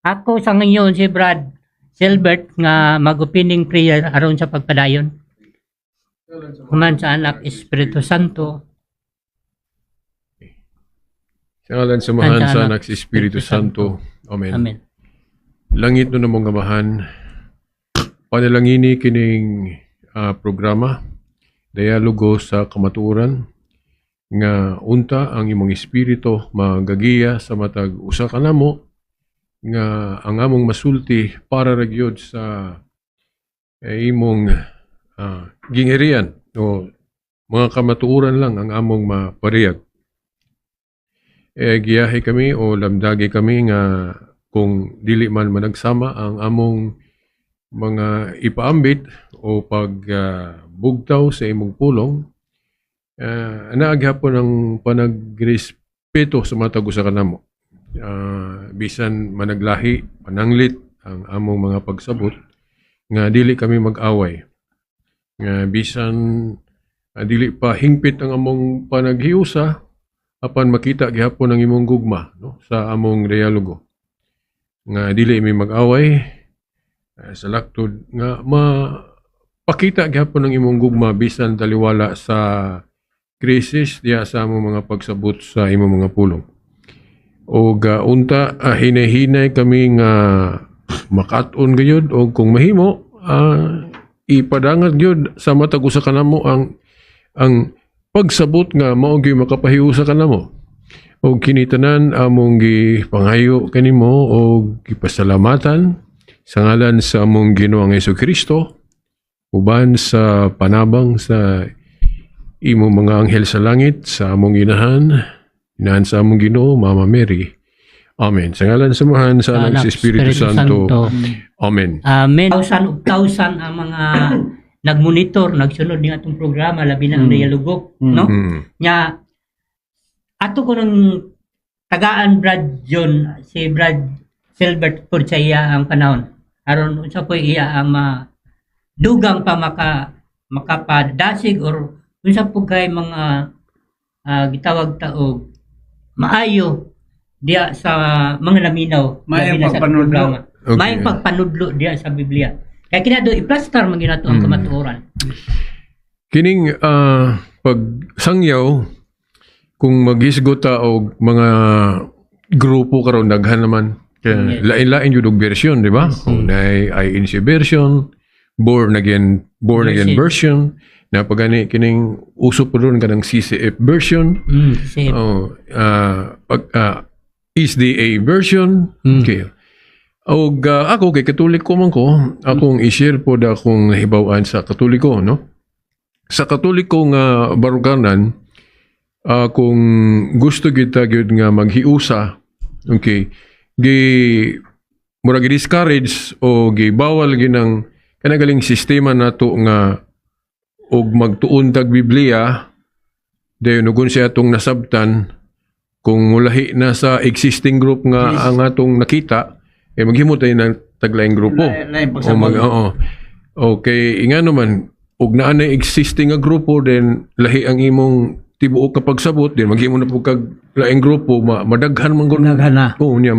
Ako sa ngayon si Brad Silbert nga mag-opening prayer aron sa pagpadayon. Human sa Anak Espiritu Santo. Sa ngalan sa Mahan sa Anak sa Espiritu Santo. Amen. Amen. Langit no namong amahan, panalangini kining programa, dialogo sa kamatuoran, nga unta ang imong espiritu magagiya sa matag usa ka namo, nga ang among masulti para ra gyud sa imong gingerian o mga kamatuoran lang ang among mapariyag. Giyahe kami o lamdagi kami nga kung dili man managsama ang among mga ipaambit o pagbugtaw sa imong pulong, naaghapon ang panagrespeto sa matag usa ka namo. Bisan managlahi, pananglit ang among mga pagsabot, nga dili kami mag-away. Nga bisan dili pa hingpit ang among panaghiusa, apan makita gihapon ang imong gugma, no, sa among dialogo. Nga dili mi mag-away, sa laktod nga mapakita gihapon ang imong gugma bisan taliwala sa krisis diya sa among mga pagsabot sa imong mga pulong. O unta hinay-hinay kami nga makat-on gayud o kung mahimo ipadangat gyud sa matag usa kanamo ang pagsabot nga mao gyud makapahiusa kanamo. O kinitanan among gipangayo kanimo o gipasalamatan sa ngalan sa among Ginoong Hesukristo uban sa panabang sa imong mga anghel sa langit, sa among inahan sa among Ginoo, Mama Mary. Amen. Sa ngalan sa Mahan sa Anak sa Espiritu Santo. Amen. Amen. Tausan ang mga nagmonitor, nagsunod ng atong programa, labi na ang dialogo. No? Nya, ato ko ng tagaan Brad John, si Brad Silbert po sa iya ang panahon. Aron sa po iya ang dugang pa makapadasig or unsa po kay mga gitawag taog maayo diya sa mga laminaw mayang pagpanudlo. Okay. Mayang pagpanudlo diya sa Biblia. Kaya kinado i-plaster man ginato ang kamatuoran. Kining pagsangyaw kung maghisgot ta og mga grupo karon daghan naman. Kaya lain-lain jud og version, di ba? Nay INC version, born again version. Na pagani kining uso po doon kanang CCF version, SDA version. Okay. O ako kay Katoliko man ko, akong i-share po da akong nahibawan sa Katoliko, no? Sa Katoliko nga baruganan, kung gusto kita gyud nga maghiusa, okay, murag discourage o gibawal ginang kanagaling sistema nato nga og magtuon tag Biblia dayon ugon siya atong nasabtan kung mulahi na sa existing group nga ang atong nakita maghimo tayo ng taglaing grupo okay ingano man og naa na existing nga grupo then lahi ang imong tibuok kapag sabot then maghimo na pug kag laing grupo madaghan man gud niya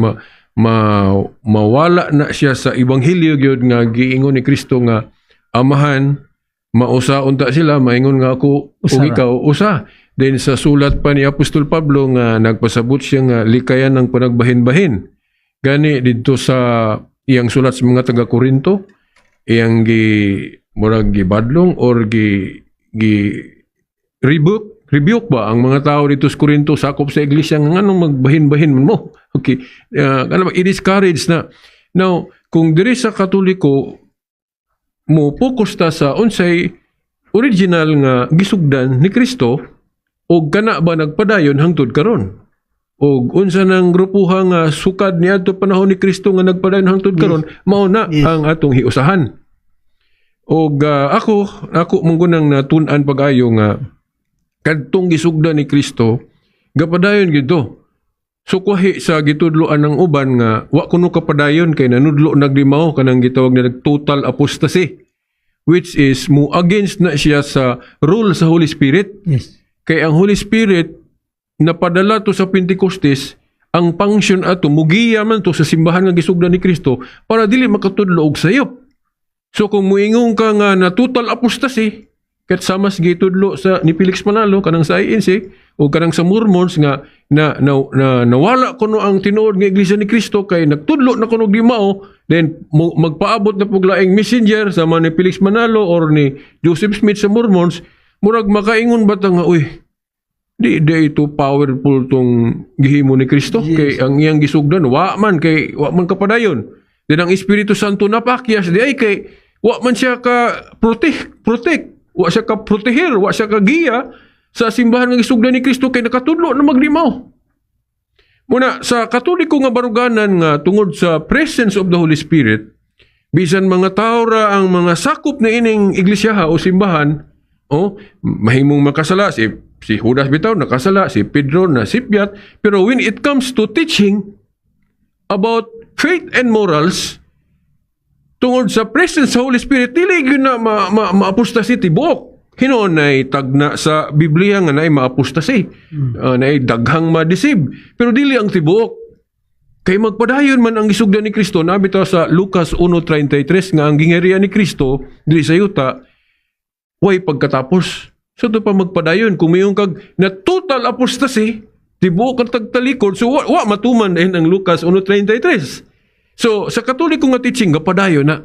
mawala na siya sa ebanghelyo gyud nga giingon ni Kristo nga amahan mausa unta sila, maingon nga ako o ikaw, usa. Then sa sulat pa ni Apostol Pablo nga nagpasabot siya nga likayan ng panagbahin-bahin. Gani dito sa iyang sulat sa mga taga-Korinto, iyang murag gibadlong or rebuke ba ang mga tao dito sa Korinto sakop sa iglesia nga nganong magbahin-bahin mo. Okay. I-discourage na. Now, kung diri sa Katoliko, mo focus ta sa unsay original nga gisugdan ni Kristo o kana ba nagpadayon hangtod karon o unsa nang grupuha nga sukad niadto panahon ni Kristo nga nagpadayon hangtod karon mao na ang atong hiusahan o ako mong gunang natun-an pag-ayo nga kadtong gisugdan ni Kristo gapadayon gito sukwahi sa gitudloan ng uban nga wa kuno kapadayon kay nanudlo nagdimaw kanang gitawag na total apostasy which is mo against na siya sa rule sa Holy Spirit. Yes. Kay ang Holy Spirit napadala to sa Pentecostes ang function ato mugiya man to sa simbahan nga gisugdan ni Kristo para dili makatudlo og sayop. So kung muingong ka nga na total apostasy ket samas gitudlo sa ni Felix Manalo kanang sa INC o kanang sa Mormons nga nawala kuno ang tinuod nga iglesia ni Kristo kay nagtudlo na kuno di mao, then magpaabot na pug laing messenger sama ni Felix Manalo or ni Joseph Smith sa Mormons, murag makaingon ba ta nga uy di ito powerful tong gihimo ni Kristo kay ang iyang gisugdan wa man kapadayon. Then ang Espiritu Santo napakyas di ay kay wa man siya ka protect wa siya ka proteher, wa siya ka giya sa simbahan nga gisugdan ni Kristo kay nakatudlo na maglimaw. Muna sa Katoliko nga baruganan nga tungod sa presence of the Holy Spirit, bisan mga tao ra ang mga sakop na ining iglesia o simbahan, mahimong makasala si Judas bitaw nakasala, si Pedro na sipyat, pero when it comes to teaching about faith and morals tungod sa presence sa Holy Spirit, dili gyud na maapostasi tibuok. Hinoon ay tagna sa Biblia nga naay maapostasi, naay daghang ma-deceive, pero dili ang tibuok. Kay magpadayon man ang gisugdan ni Kristo, nabitaw sa Lucas 1:33 nga ang gingharian ni Kristo dili sa yuta way pagkatapos. So ito pa magpadayon, kung mayroong kag na total apostasy, tibuok ang tagtalikod, so wa matuman din ang Lucas 1:33. So sa Katoliko nga teaching, padayon na.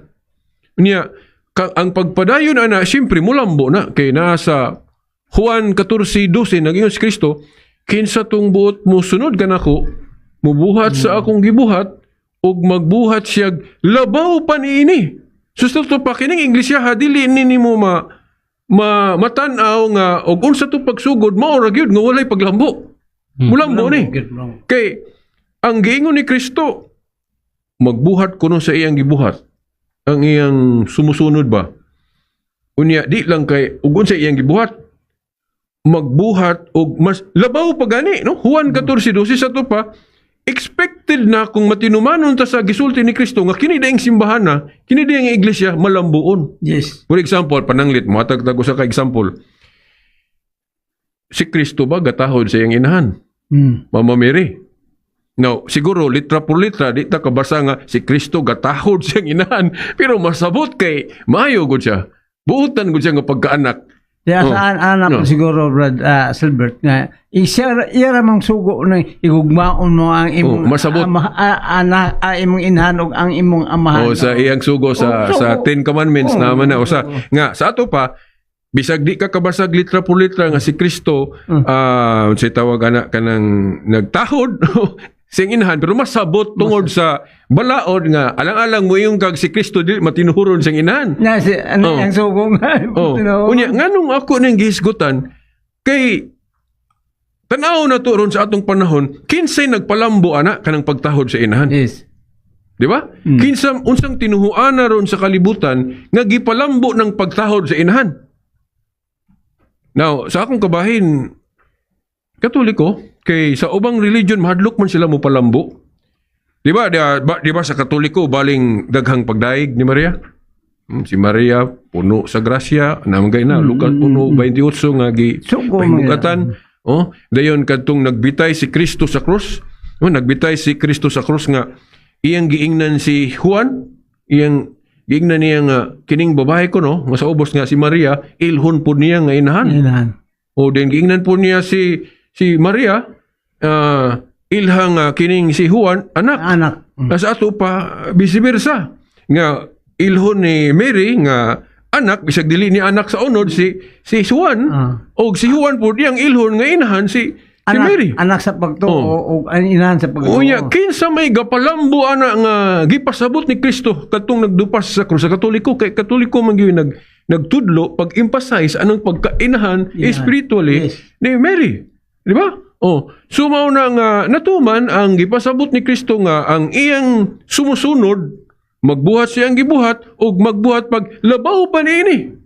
Niya, ang pagpadayon na, siyempre mulambo na, kay nasa Juan 14:12, nag-ingon si Kristo, kinsa tong buot mo sunod ka nako, mubuhat sa akong gibuhat, ug magbuhat siya labaw pa niini. So ito pa, kining Iglesia, dili nini mo matanaw nga og unsa to pagsugod mao ra gyud nga walay paglambo. Mulambo ni. Kay ang giingon ni Kristo magbuhat kuno sa iyang gibuhat. Ang iyang sumusunod ba? Unya di lang kay ug unsa iyang gibuhat magbuhat og mas labaw pa gani no. Juan 14:12 sa to pa expected na kung matinumanon ta sa gisulti ni Kristo nga kini daing simbahan na, kini daing iglesia malambuon. Yes. For example, pananglit mo, tagtag sa ka-example. Si Kristo ba gatahod sa iyang inahan? Mama Mary. Now, siguro litra por litra, di ta kabasa nga si Kristo gatahod sa iyang inahan, pero masabot kay maayo gud siya. Buutan gud siya nga pagkaanak. Kaya saan anak siguro Brad Silbert nga iya ramang sugo na igugmaon mo ang imong masabot anak imong inhanog ang imong amahan. Sa iyang sugo sa 10 commandments naman na usa nga sa ato pa bisag di ka kabasag litra por litra nga si Kristo sa tawag anak kanang nagtahod sing inahan pero masabot tungod sa balaod nga alang-alang mo yung kag si Kristo di matinuhuron sing inahan. Na si ang sugo nga. Unya nganong ako ning gihisgutan kay tanaw na to ron sa atong panahon kinsay nagpalambo ana kanang pagtahod sa inahan. Yes. Di ba? Kinsam unsang tinuhuan na ron sa kalibutan nga gipalambo ng pagtahod sa inahan. Now, sa akong kabahin Katoliko, kay sa ubang religion mahadlok man sila mo palambo. Di ba sa Katoliko baling daghang pagdaig ni Maria? Si Maria puno sa grasya, namagay na Lucas 1:28 nga pahimugatan. Dayon kadtong nagbitay si Kristo sa krus. Nagbitay si Kristo sa krus nga iyang giingnan si Juan, iyang giingnan niya nga kining babae ko no, nga sa ubos nga si Maria, ilhon po niya nga inahan. Den giingnan po niya si Maria, ilhang kining si Juan, anak. Sa ato pa, vice versa. Nga, ilhon ni Mary, nga anak, bisag dili ni anak sa unod, si Juan, o si Juan po, diyang ilhon nga inahan si Mary. Anak sa pagtuo, o inahan sa pagtuo. Unya, kinsa may gapalambo anak nga, gipasabot ni Kristo, katong nagdupas sa krus. Sa Katoliko, kay Katoliko man gyud nagtudlo, pag-emphasize, anong pagkainahan, spiritually, ni Mary. Di ba? Sumaw na nga natuman ang gipasabot ni Kristo nga ang iyang sumusunod magbuhat siyang gibuhat o magbuhat pag labaw pa niini.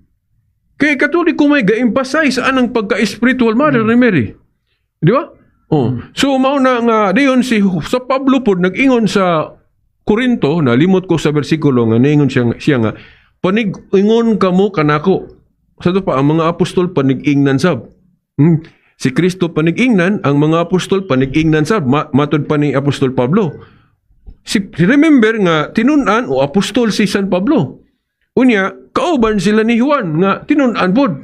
Kay Katoliko may ga-emphasize anang pagka-spiritual mother ni Mary. Di ba? Sumaw na nga diyon sa Pablo po nag-ingon sa Korinto, nalimot ko sa bersikulo nga naingon siya nga panig-ingon kamo kanako. Sa ito pa ang mga apostol panig-ingnan sab. si Kristo panig-ingnan, ang mga apostol panig-ingnan sa matod pa ni Apostol Pablo. Remember nga tinun-an o apostol si San Pablo. Unya, kauban sila ni Juan nga tinun-an pod.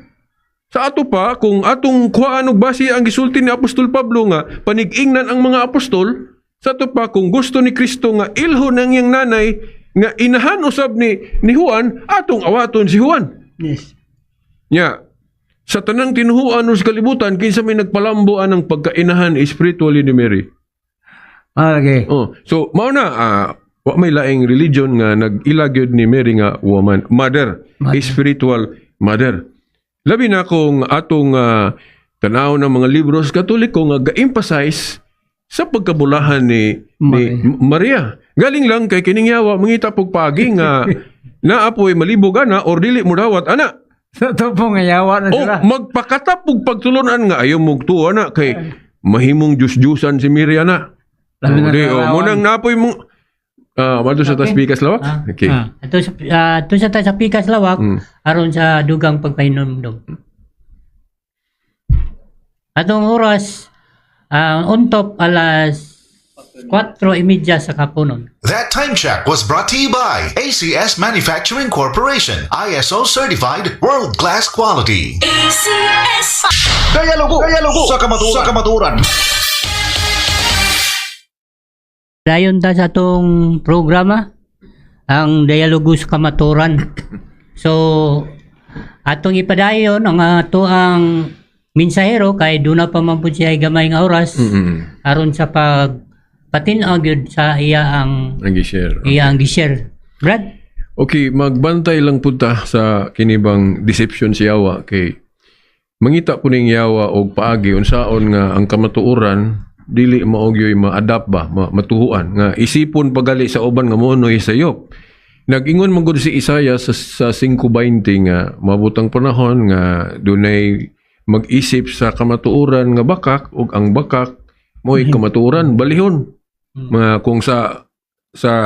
Sa ato pa, kung atong kuhaan og base ang gisulti ni Apostol Pablo nga panig-ingnan ang mga apostol, sa ato pa kung gusto ni Kristo nga ilho ng iyang nanay nga inahan usab ni Juan, atong awaton si Juan. Yes. Nya, sa tanang tinuhuan sa kalibutan, kinsa may nagpalambuan ng pagkainahan spiritually ni Mary. Okay. Oh, so mao na wa may laing religion nga nag-ilagyod ni Mary nga woman, mother, spiritual mother. Labi na kung atong tanaw ng mga libro sa Katoliko nga ga-emphasize sa pagkabulahan ni Maria. Galing lang kay kining yawa mangita pog pagi nga naapoy malibog ana or dili mo dawat ana. Sa ito po nga yawa na sila. Magpakatapog pagtulunan nga ayaw mong tuwa na kay mahimong jus-jusan si Miriam na. Munang napoy mong mato sa taspikas lawak? Okay. Ito sa taspikas lawak, aron sa dugang pagpainomdom. Atong oras, untop alas 4:30 sa kapunon. That time check was brought to you by ACS Manufacturing Corporation, ISO certified world-class quality. ACS Dialogo sa kamaturan. Dayon ta sa atong programa, ang Dialogo sa Kamaturan. So, atong ipadayon ang ato ang minsahero kay duna pa man pud siya gamay nga oras aron sa patin-aw gyud sa iya ang gi-share. Iya ang gi-share. Brad? Okay, magbantay lang punta sa kinibang deception si Yawa kay mangita po ning Yawa og paagi unsaon nga ang kamatuoran dili maogyoy ma-adapt ba, matuhuan nga isipon pagali sa uban nga monoy sayop. Nag-ingon man gud si Isaiah sa 5:20 nga mabutang panahon nga dunay mag-isip sa kamatuoran nga bakak ug ang bakak mo'y kamatuoran balihon. Mga kung sa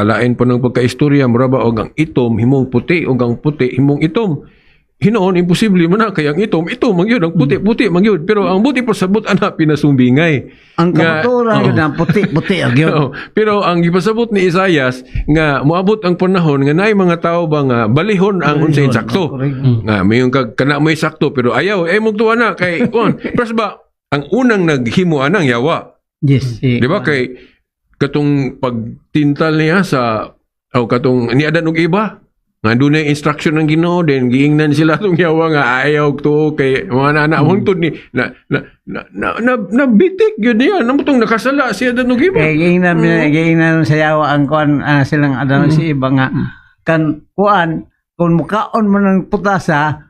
lain pa ng pagkaistorya mura ba og ang itom himong puti ug ang puti himong itom. Hinoon imposible man na kay ang itom mangyud ang puti mangyud pero ang buti pa sabot ana pinasumbingay. Ang kamatuoran gyud ang puti gyud. Pero ang gipasabot ni Isaias nga moabot ang panahon nga naay mga tao ba nga balihon ang unsay sakto. Nga mayon kag kana may sakto pero ayaw mong tuwa na kay plus ba ang unang naghimo anang Yawa. Yes. Di ba kay katong pagtintal niya sa katong niadan og iba nga dunay instruction ng Ginoo then giingnan sila tong Yawa nga ayaw to kay mga anak hungtod ni na bitik gyud niya namutong nakasala siya dan og iba. Giingnan sa yawa ang kuan silang adan si iba nga kan kuan kung mukaon man ng putasa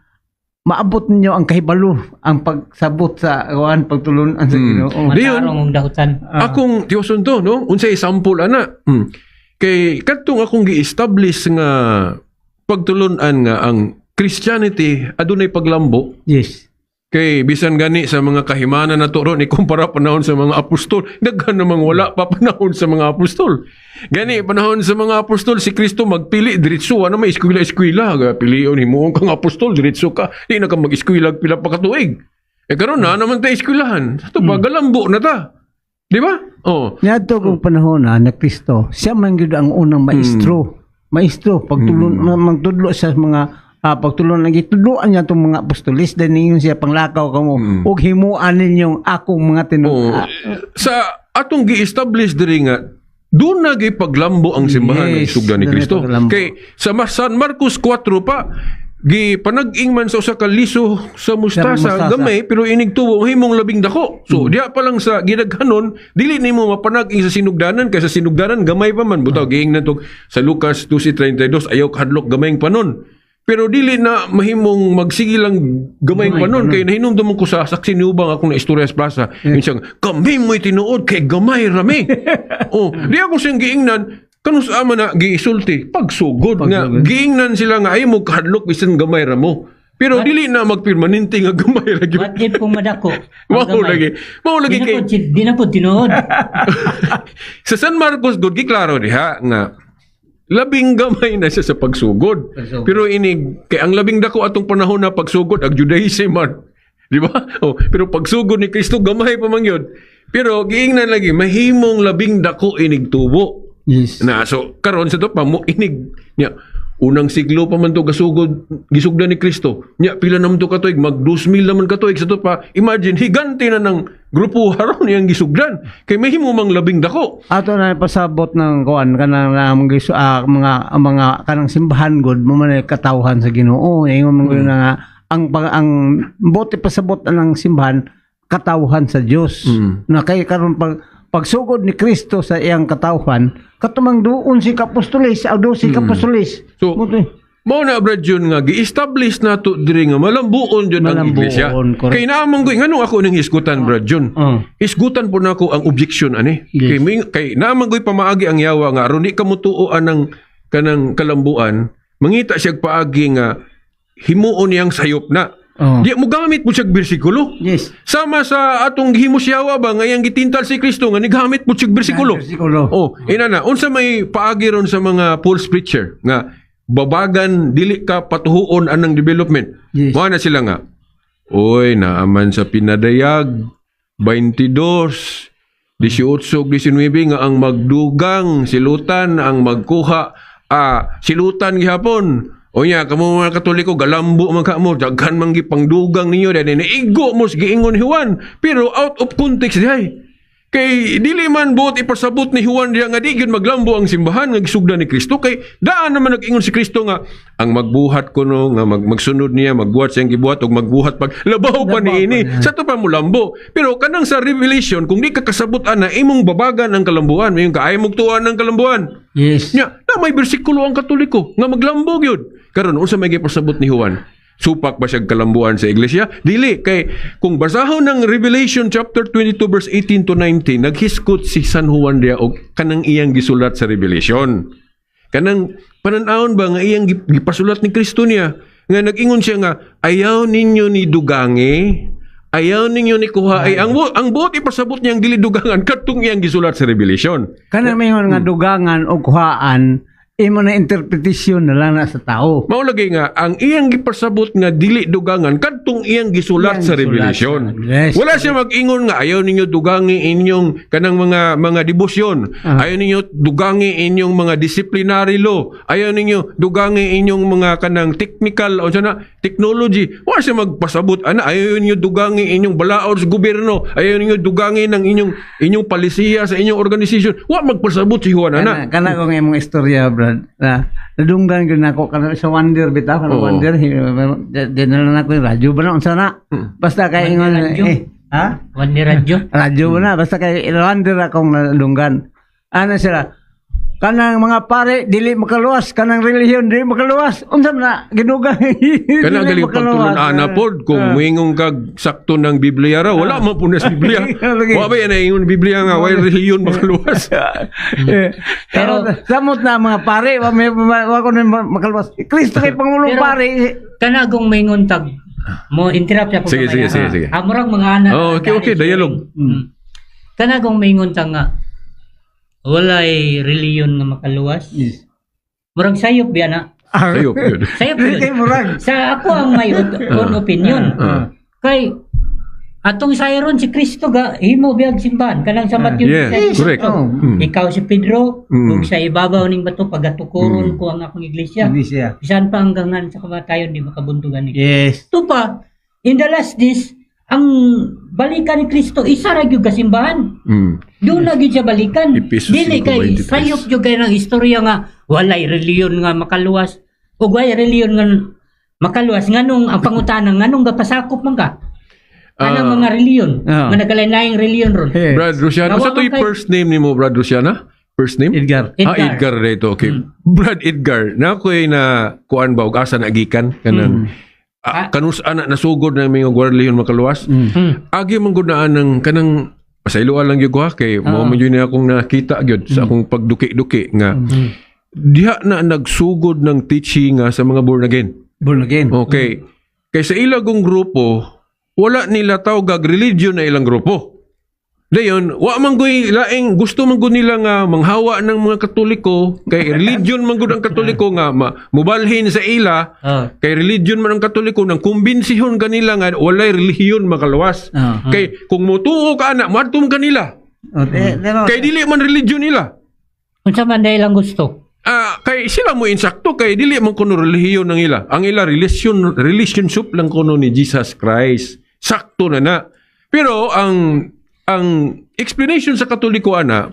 maabot ninyo ang kahibalo ang pagsabot sa kuan pagtulunan sa Ginoo. Matarong dahutan. Akong tiyoson to no unsay sample ana. Kay kadtong akong gi-establish nga pagtulunan nga ang Christianity adunay paglambo. Yes. Kay bisan gani sa mga kahimanan na turo ni kumpara panahon sa mga apostol, daghan namang wala pa panahon sa mga apostol. Gani panahon sa mga apostol si Kristo magpili diretso ano may eskwela pilion himuon kang apostol diretso ka di na ka mag-eskwela pila pa ka tuig. Karon na naman ta eskwelahan. Sa to pagalambo na ta. Di ba? Niadto kung panahon na Kristo, siya man gyud ang unang maestro. Maestro pagtulon magtudlo sa mga pagtulon lagi tudloan niya itong mga apostolis dahil ninyo siya panglakaw kamo ug himuan ninyong akong mga tinun. Sa atong gi-establish diri nga doon na paglambo ang simbahan ng isugdan ni Kristo. Kay sa San Marcos 4 pa panag-ing man sa usa ka liso sa mustasa gamay pero inigtubo himong labing dako. So diya pa lang sa ginaghanon dili nimo mapanag-ing sa sinugdanan kay sa sinugdanan gamay pa man butaw giing nato sa Lucas 12:32 ayaw kadlok gamayng panon. Pero dili na mahimong magsige lang gamayng panon kay nahinumdum ko sa saksi ni ubang akong na istorya sa plaza. Insang kami mo'y tinuod kay gamay rami. Di ako siyang giingnan kanus ama na giisulti pagsugod nga giingnan sila nga ay mo kahadlok bisan gamay ra mo. Pero dili na magpermanente nga gamay ra gyud. What if kung madako? Mao lagi kay di na po tinuod. Sa San Marcos gud giklaro diha nga labing gamay na siya sa pagsugod. Pero kay ang labing dako atong panahon na pagsugod ang Judaism man. Di ba? Oh, pero pagsugod ni Kristo gamay pa man yun. Pero giingnan lagi mahimong labing dako inig tubo. Yes. Na so karon sa to pa mo inig nya unang siglo pa man to gasugod gisugdan ni Kristo. Nya pila naman to katuig mag 2,000 naman katuig sa to pa. Imagine higanti na ng grupo haron yang gisugdan. Kay mahimo mang labing dako. Ato na pasabot ng kuan kanang mga kanang simbahan god mo man katawhan sa Ginoo. Ingon man nga ang bote pasabot ng simbahan katawhan sa Dios. Na kay karon pagsugod ni Kristo sa iyang katawhan, katumang doon si kapostolis, o si kapostolis. So, mao na Brad Jun nga gi-establish nato diri nga malambuon jud ang iglesia. Correct. Kay naamang ko nganong ako ning hisgutan Brad Jun. Hisgutan po nako ang objection ani. Yes. Kay naamang ko'y pamaagi ang yawa nga aron di ka mutuoan ng kanang kalambuan, mangita siya paagi nga himuon niyang sayop na. Di mo gamit mo siya bersikulo. Yes. Sama sa atong himusyawa ba ngayang gitintal si Kristo nga nigamit mo siya bersikulo. Oh, ina na unsa may paagi ron sa mga false preacher nga babagan dili ka patuhuon anang development. Yes. Mao na sila nga. Oy, naaman sa pinadayag 22 18-19 nga ang magdugang silutan ang magkuha silutan gihapon. O nya, kamo mga Katoliko, galambo man ka mo, daghan man gipangdugang ninyo, dahil naigo mo, giingon ni Juan, pero out of context dihay. Kay dili man buot ipasabot ni Juan diya nga di gyud maglambo ang simbahan nga gisugdan ni Kristo kay daan naman nag-ingon si Kristo nga ang magbuhat kuno nga magsunod niya magbuhat siyang gibuhat ug magbuhat pag labaw pa niini sa to pa mo lambo. Pero kanang sa Revelation kung di ka kasabot ana imong babagan ang kalambuan, mayon ka ay mugtuan ang kalambuan. Yes. Nya, na may bersikulo ang Katoliko nga maglambo gyud. Karon unsa may gipasabot ni Juan? Supak ba siyang kalambuan sa iglesia? Dili. Kay kung basahon ng Revelation chapter 22 verse 18 to 19, naghiskot si San Juan diya o kanang iyang gisulat sa Revelation. Kanang pananawon ba nga iyang gipasulat ni Kristo niya? Nga nag-ingon siya nga, ayaw ninyo ni dugangi, ayaw ninyo ni kuha, ay ang buot ipasabot niyang dili dugangan, katong iyang gisulat sa Revelation. Kanang may nga dugangan o kuhaan, imo na interpretasyon na lang na sa tao. Maulagay nga, ang iyang gipasabot nga dili dugangan, kadtong iyang gisulat sa Revelation. Yes. Wala siya mag-ingon nga, ayaw ninyo dugangi inyong kanang mga debosyon. Ayaw ninyo dugangi inyong mga disciplinary law. Ayaw ninyo dugangi inyong mga kanang technical o sana technology. Wala siya magpasabot. Ayaw ninyo dugangi inyong balaod sa gobyerno. Ayaw ninyo dugangi ng inyong palisiya sa inyong organisasyon. Wala magpasabot si Juan, ana. Kana ko nga imong istorya, Brad. Nadunggan ko na ako kana sa Wonder bitaw kana Wonder dinala na ko yung radyo ba na unsa na basta kay ingon Wan ni radyo. radyo na basta kay Wonder akong nadunggan ana sila kanang mga pare dili makaluwas kanang relihiyon dili makaluwas unsa na ginugang Kanang galing pagtulon ana pod kung moingon kag sakto ng Biblia ra wala man punas Biblia. Wa ba yan ingon Biblia nga way relihiyon makaluwas. Pero samot na mga pare wa ko na makaluwas Kristo kay pangulong Pero, pare Kanagong maingon tag mo interrupt ako. Sige. Amurag mga anak. Oh, okay, dialogue. Kanagong maingon tag nga walay reliyon nga makaluwas. yes Murag sayop biya na. Sayop yun. Sayop yun. kay murag Sa ako ang may own opinion. Kay atong sayron si Kristo ga himo biyag simbahan kanang sa Matthew. Yes, correct. Ikaw si Pedro ug sa ibabaw ning bato pagatukoron ko ang akong iglesia. hindi siya Bisan pa hanggang sa kamatayon di makabuntugan ni. yes Ito pa, in the last days, ang balikan ni Kristo isa ra gyud ka simbahan. Doon na gyud siya balikan. Epesos Dili kay 5:23. sayop gyud kay ng istorya nga walay reliyon nga makaluwas ug walay reliyon nga makaluwas nganong ang pangutanan nganong gapasakop man ka. Anang mga reliyon nga nagalain-laing reliyon ron. Brad Luciano, sa to'y first name ni mo, Brad Luciana? First name? Edgar Edgar dito. Okay. Brad Edgar, na ako'y na kuan ba, ug asa nagikan? Kanang, kanus anak nasugod na mga reliyon makaluwas. Agi man gud na ng kanang pasayloan lang gyud ko ha kay mo man yun akong nakita gyud sa akong pagduki-duki nga diha na nagsugod ng teaching nga sa mga born again. Okay. Kay sa ilagong grupo wala nila tawag religion na ilang grupo. Dayon, wa man goy laing gusto man gud nila nga manghawa ng mga Katoliko kay religion man gud ang Katoliko nga mubalhin sa ila Oh. kay religion man ang Katoliko nang kumbinsihon kanila nga walay relihiyon makaluwas. Kay kung motuo ka na madto man kanila. Kay dili man religion nila. Unsa man dahil lang gusto. Kay sila mo insakto kay dili man kuno relihiyon ng ila. Ang ila relationship lang kuno ni Jesus Christ. Sakto na. Pero ang explanation sa Katoliko ana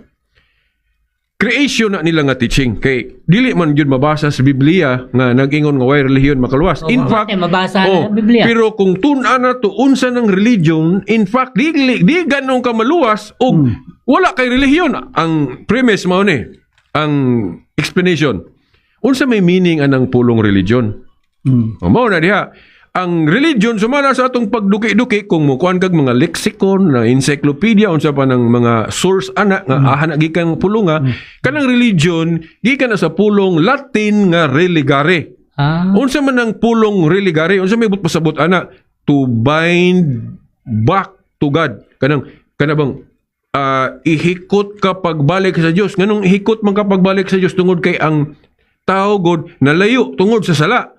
creation na nila nga teaching kay dili man gyud mabasa sa Biblia nga nag-ingon nga way relihiyon makaluwas. In fact, mabasa na sa Biblia. pero kung tun-an na to unsa ng religion, in fact di ganong ka maluwas og wala kay relihiyon. Ang premise mao ni, ang explanation. Unsa may meaning anang pulong religion? Mao na diha. Ang religion sumala sa atong pagduki-duki kung mukuan kag mga lexicon na encyclopedia unsa pa ng mga source ana nga ahana gikan pulong kanang religion gikan na sa pulong Latin nga religare. Unsa man ang pulong religare? Unsa may pasabot ana? To bind back to God. Kana bang ihikot ka pagbalik sa Dios. Nganong ihikot man ka pagbalik sa Dios tungod kay ang tao god nalayo tungod sa sala.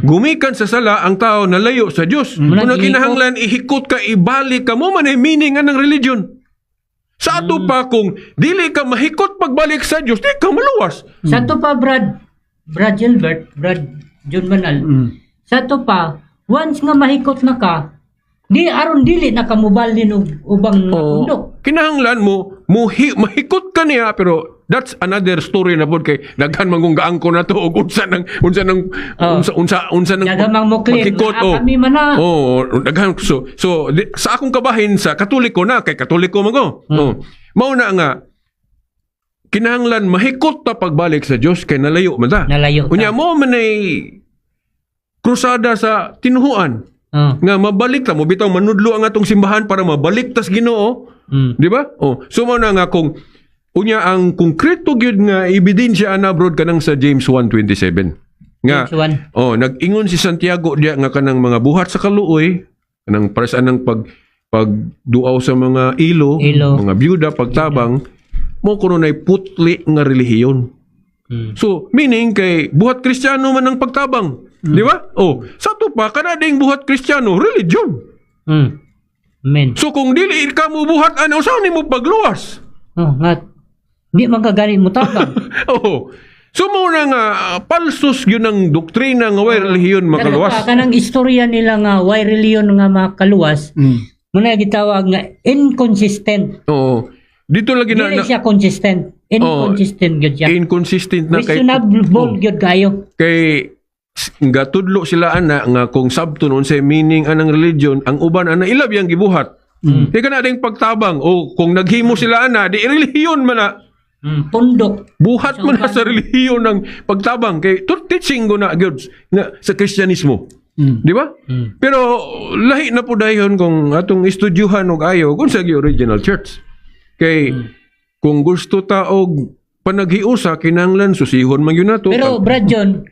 Gumikan sa sala ang tao nalayo sa Dios. Kung kinahanglan ihikot ka ibalik ka mo man ay meaning ng religion. Sa ato pa kung dili ka mahikot pagbalik sa Dios, di ka maluwas. Sa ato pa Brad Gilbert, Brad John Manal. Sa ato pa once nga mahikot na ka, di aron dili na ka mobalin og ubang bundok. Kinahanglan mo mahikot ka niya pero that's another story na pod kay daghan man kung gaangko na to og unsa nang Dagamang mo claim kami man na. Daghan so sa akong kabahin sa Katoliko na kay Katoliko man ko. Mao na nga kinahanglan mahikot ta pagbalik sa Dios kay nalayo man ta. Unya mo man ay krusada sa tinuhuan. Nga mabalik ta mo bitaw manudlo ang atong simbahan para mabalik tas Ginoo. Di ba? So mao na nga kung unya ang konkreto gyud nga ebidensya ana abroad kanang sa James 1:27. Nga nag-ingon si Santiago diya nga kanang mga buhat sa kaluoy kanang para sa nang pagduaw sa mga ilo, mga byuda pagtabang mo kuno nay putli nga relihiyon. So meaning kay buhat Kristiyano man ang pagtabang, di ba? Sa to pa kana ding buhat Kristiyano religion. Amen. So kung dili ka mo buhat ano usaw nimo pagluwas? Nga di man kagani mo tabang. So mo na nga palsos yun ang doktrina nga way relihiyon makaluwas. Kanang istorya nila nga way relihiyon nga makaluwas. Muna gitawag nga inconsistent. Dito lagi na dili siya consistent. Inconsistent gyud siya. Inconsistent na kay questionable gyud kayo. Kay gatudlo sila ana nga kung sabton unsay meaning anang religion ang uban ana ilab yang gibuhat. Di ka na ding pagtabang kung naghimo sila ana di relihiyon man na. Pundok. Buhat man na sa relihiyon ng pagtabang kay teaching go na gyud nga sa Kristyanismo. Di ba? Pero lahi na po dayon kung atong estudyuhan og ayo kung sa original church. Kay kung gusto ta og panaghiusa kinahanglan susihon man yun nato. Pero Brad John,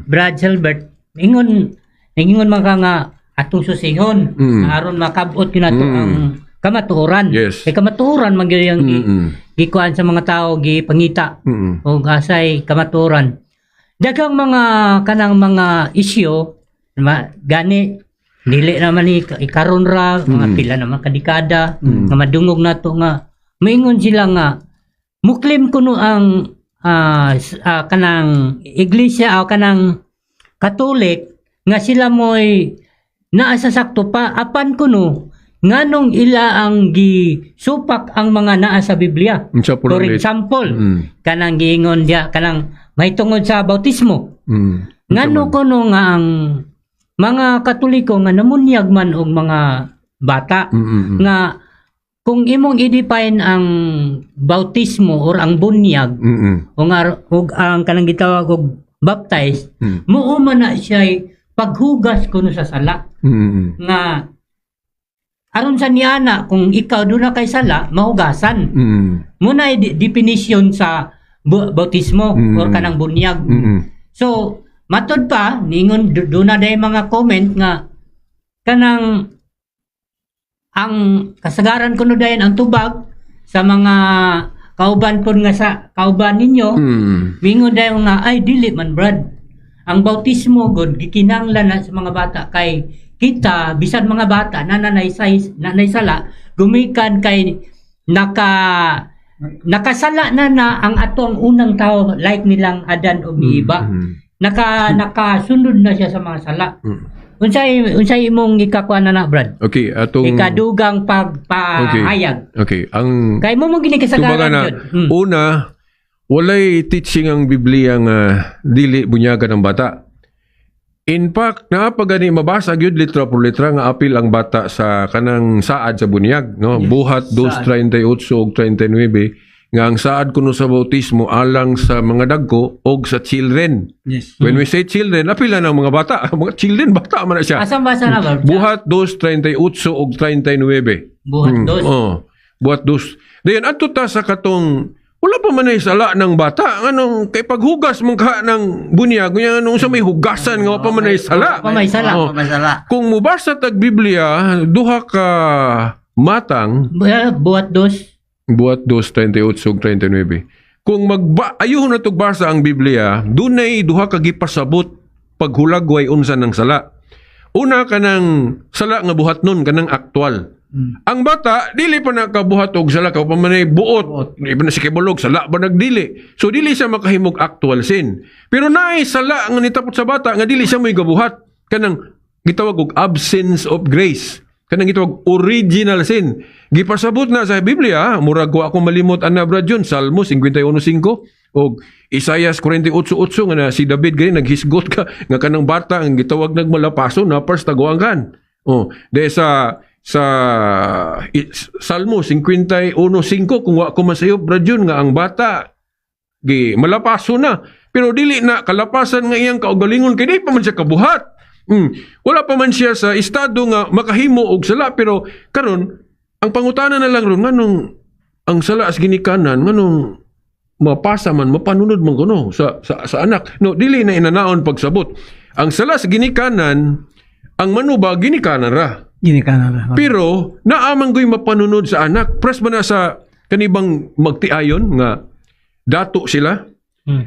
Brad Gilbert, ingon man ka nga atong susihon aron makabot yun nato ang kamatuoran. Yes. Kay kamatuoran man gyud yang gikuan sa mga tao gipangita og asay kamatuoran. Daghang mga kanang mga isyu gani dili naman ni ikaron ra mga pila naman kadekada nga madungog nato nga maingon sila nga muklim kuno ang kanang iglesia o kanang Katolik nga sila moy naa sa sakto pa apan kuno nganong ila ang gisupak ang mga naa sa Biblia. For example, kanang giingon dia kanang mahitungod sa bautismo. Ngano kuno nga ang mga Katoliko nga namunyag man og mga bata nga kung imong i-define ang bautismo or ang bunyag o ang kanang gitawag og baptize mao man na siya paghugas kuno sa sala nga aron sa niana kung ikaw do na kay sala mahugasan muna definition sa bautismo or kanang bunyag. So matod pa, ningon do na day mga comment nga kanang ang kasagaran ko no dayon ang tubag sa mga kauban po nga sa kauban ninyo, wingon dayon nga ay dili man brad. Ang bautismo god gikinahanglan na sa mga bata kay kita bisan mga bata na nanay sala gumikan kay nakasala na ang atong unang tao like nilang Adan o Eva. Nakasunod na siya sa mga sala. Unsay imong ikakuan na brad? Okay, atong Ikadugang pagpahayag. Okay, ang Kay mo gini tubaga kasagaran na yun. una, walay teaching ang Biblia nga dili bunyagan ng bata. In fact, naapagani mabasa gyud litra por litra nga apil ang bata sa kanang saad sa bunyag, no? Buhat 2:38 ug 39 nga ang saad kuno sa bautismo alang sa mga dagko og sa children. Yes. When we say children, apila ng mga bata. Mga children, bata man na siya. Asam basa na ba? Buhat 2:38 ug 39. Buhat dos. Buhat dos. Dayon adto ta sa katong wala pa man ay sala ng bata. Anong kay paghugas man ka ng bunyag, nya anong sa may hugasan nga wa pa man ay sala. Pa may sala. Oh. Masala. Kung mubasa tag Biblia, duha ka matang Buhat dos. buhat 2:38 ug 39. Kung ayuhon na tugbasa ang Biblia, dunay duha ka gipasabot paghulagway unsa ng sala. Una kanang sala nga buhat nun kanang aktual. Ang bata dili pa nakabuhat og sala ka pa man ay buot. Iba na si kibulog sala ba nagdili. So dili siya makahimog actual sin. Pero naay sala nga nitapot sa bata nga dili siya moy gabuhat. Kanang gitawag og absence of grace. Kanang gitawag original sin. Gipasabot na sa Biblia, murag ko ako malimot ana brad yun, Salmo 51:5 og Isaias 48:8 nga na si David gani naghisgot ka nga kanang bata ang gitawag nagmalapaso na pars taguangkan. De sa Salmo 51:5 kung wa ko masayop brad yun nga ang bata malapaso na pero dili na kalapasan nga iyang kaugalingon kay di pa man siya kabuhat. Wala pa man siya sa estado nga makahimo og sala pero karon ang pangutana na lang ron nganong ang sala as ginikanan nganong mapasa man mapanunod man kuno sa anak. No, dili na inanaon pagsabot. Ang sala sa ginikanan ang manuba ginikanan ra. Gini ka na. Pero naamang goy mapanunod sa anak. Pres ba na sa kanibang magtiayon nga dato sila.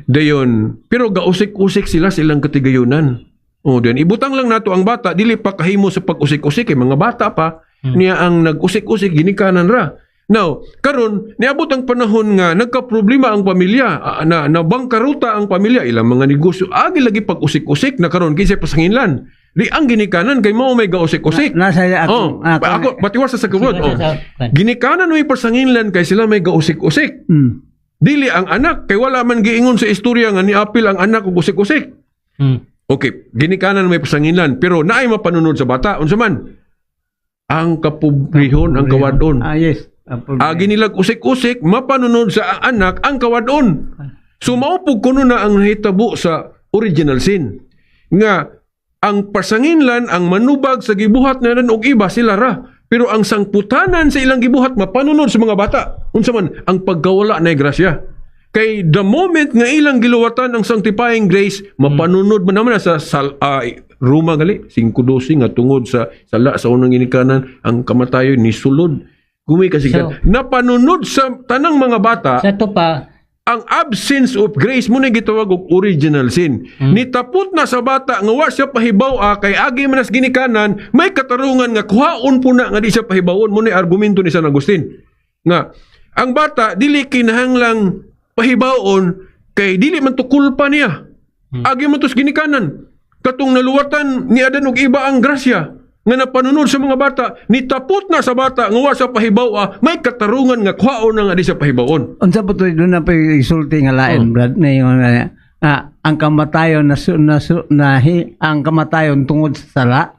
Dayon pero gausik-usik sila silang katigayunan. Diyan ibutang lang nato ang bata dili pa kahimo sa pag-usik-usik kay mga bata pa niya ang nag-usik-usik ginikanan ra. Now, karon niabot ang panahon nga nagka-problema ang pamilya, na bangkaruta ang pamilya, ilang mga negosyo agi lagi pag-usik-usik na karon kinsa pasanginlan. Di ang ginikanan kay mao may gausik-usik. Nasa ako. Ako batiwas sa kabut. Ginikanan may pasanginlan kay sila may gausik-usik. Dili ang anak kay wala man giingon sa istorya nga niapil ang anak og usik-usik. Okay, ginikanan may pasanginlan pero naay mapanunod sa bata unsa man? Ang kapobrehon ang kawadon. Yes. Ginilag usik-usik mapanunod sa anak ang kawadon. So maupog kuno na ang nahitabo sa original sin. Nga ang pasanginlan ang manubag sa gibuhat na ran og iba sila ra. Pero ang sangputanan sa ilang gibuhat mapanunod sa mga bata. Unsa man ang pagkawala na grasya. Kay the moment nga ilang giluwatan ang sanctifying grace, mapanunod man naman sa Roma gali 5:12 nga tungod sa sala sa unang ginikanan ang kamatayon ni sulod. Gumi kasi napanunod sa tanang mga bata. Sa to pa ang absence of grace mo na gitawag og original sin. Nitapot na sa bata nga wa siya pahibaw kay agi man as ginikanan, may katarungan nga kuhaon po na nga di siya pahibawon mo ni argumento ni San Agustin. Nga ang bata dili kinahanglang pahibawon kay dili man to kulpa niya. Agi man tos ginikanan. Katong naluwatan ni Adan og iba ang grasya nga napanunod sa mga bata, nitapot na sa bata nga wa sa pahibaw may katarungan nga kuhaon na nga di sa pahibawon. Unsa po to doon na pa isulti nga lain brad na yung ang kamatayon ang kamatayon tungod sa sala.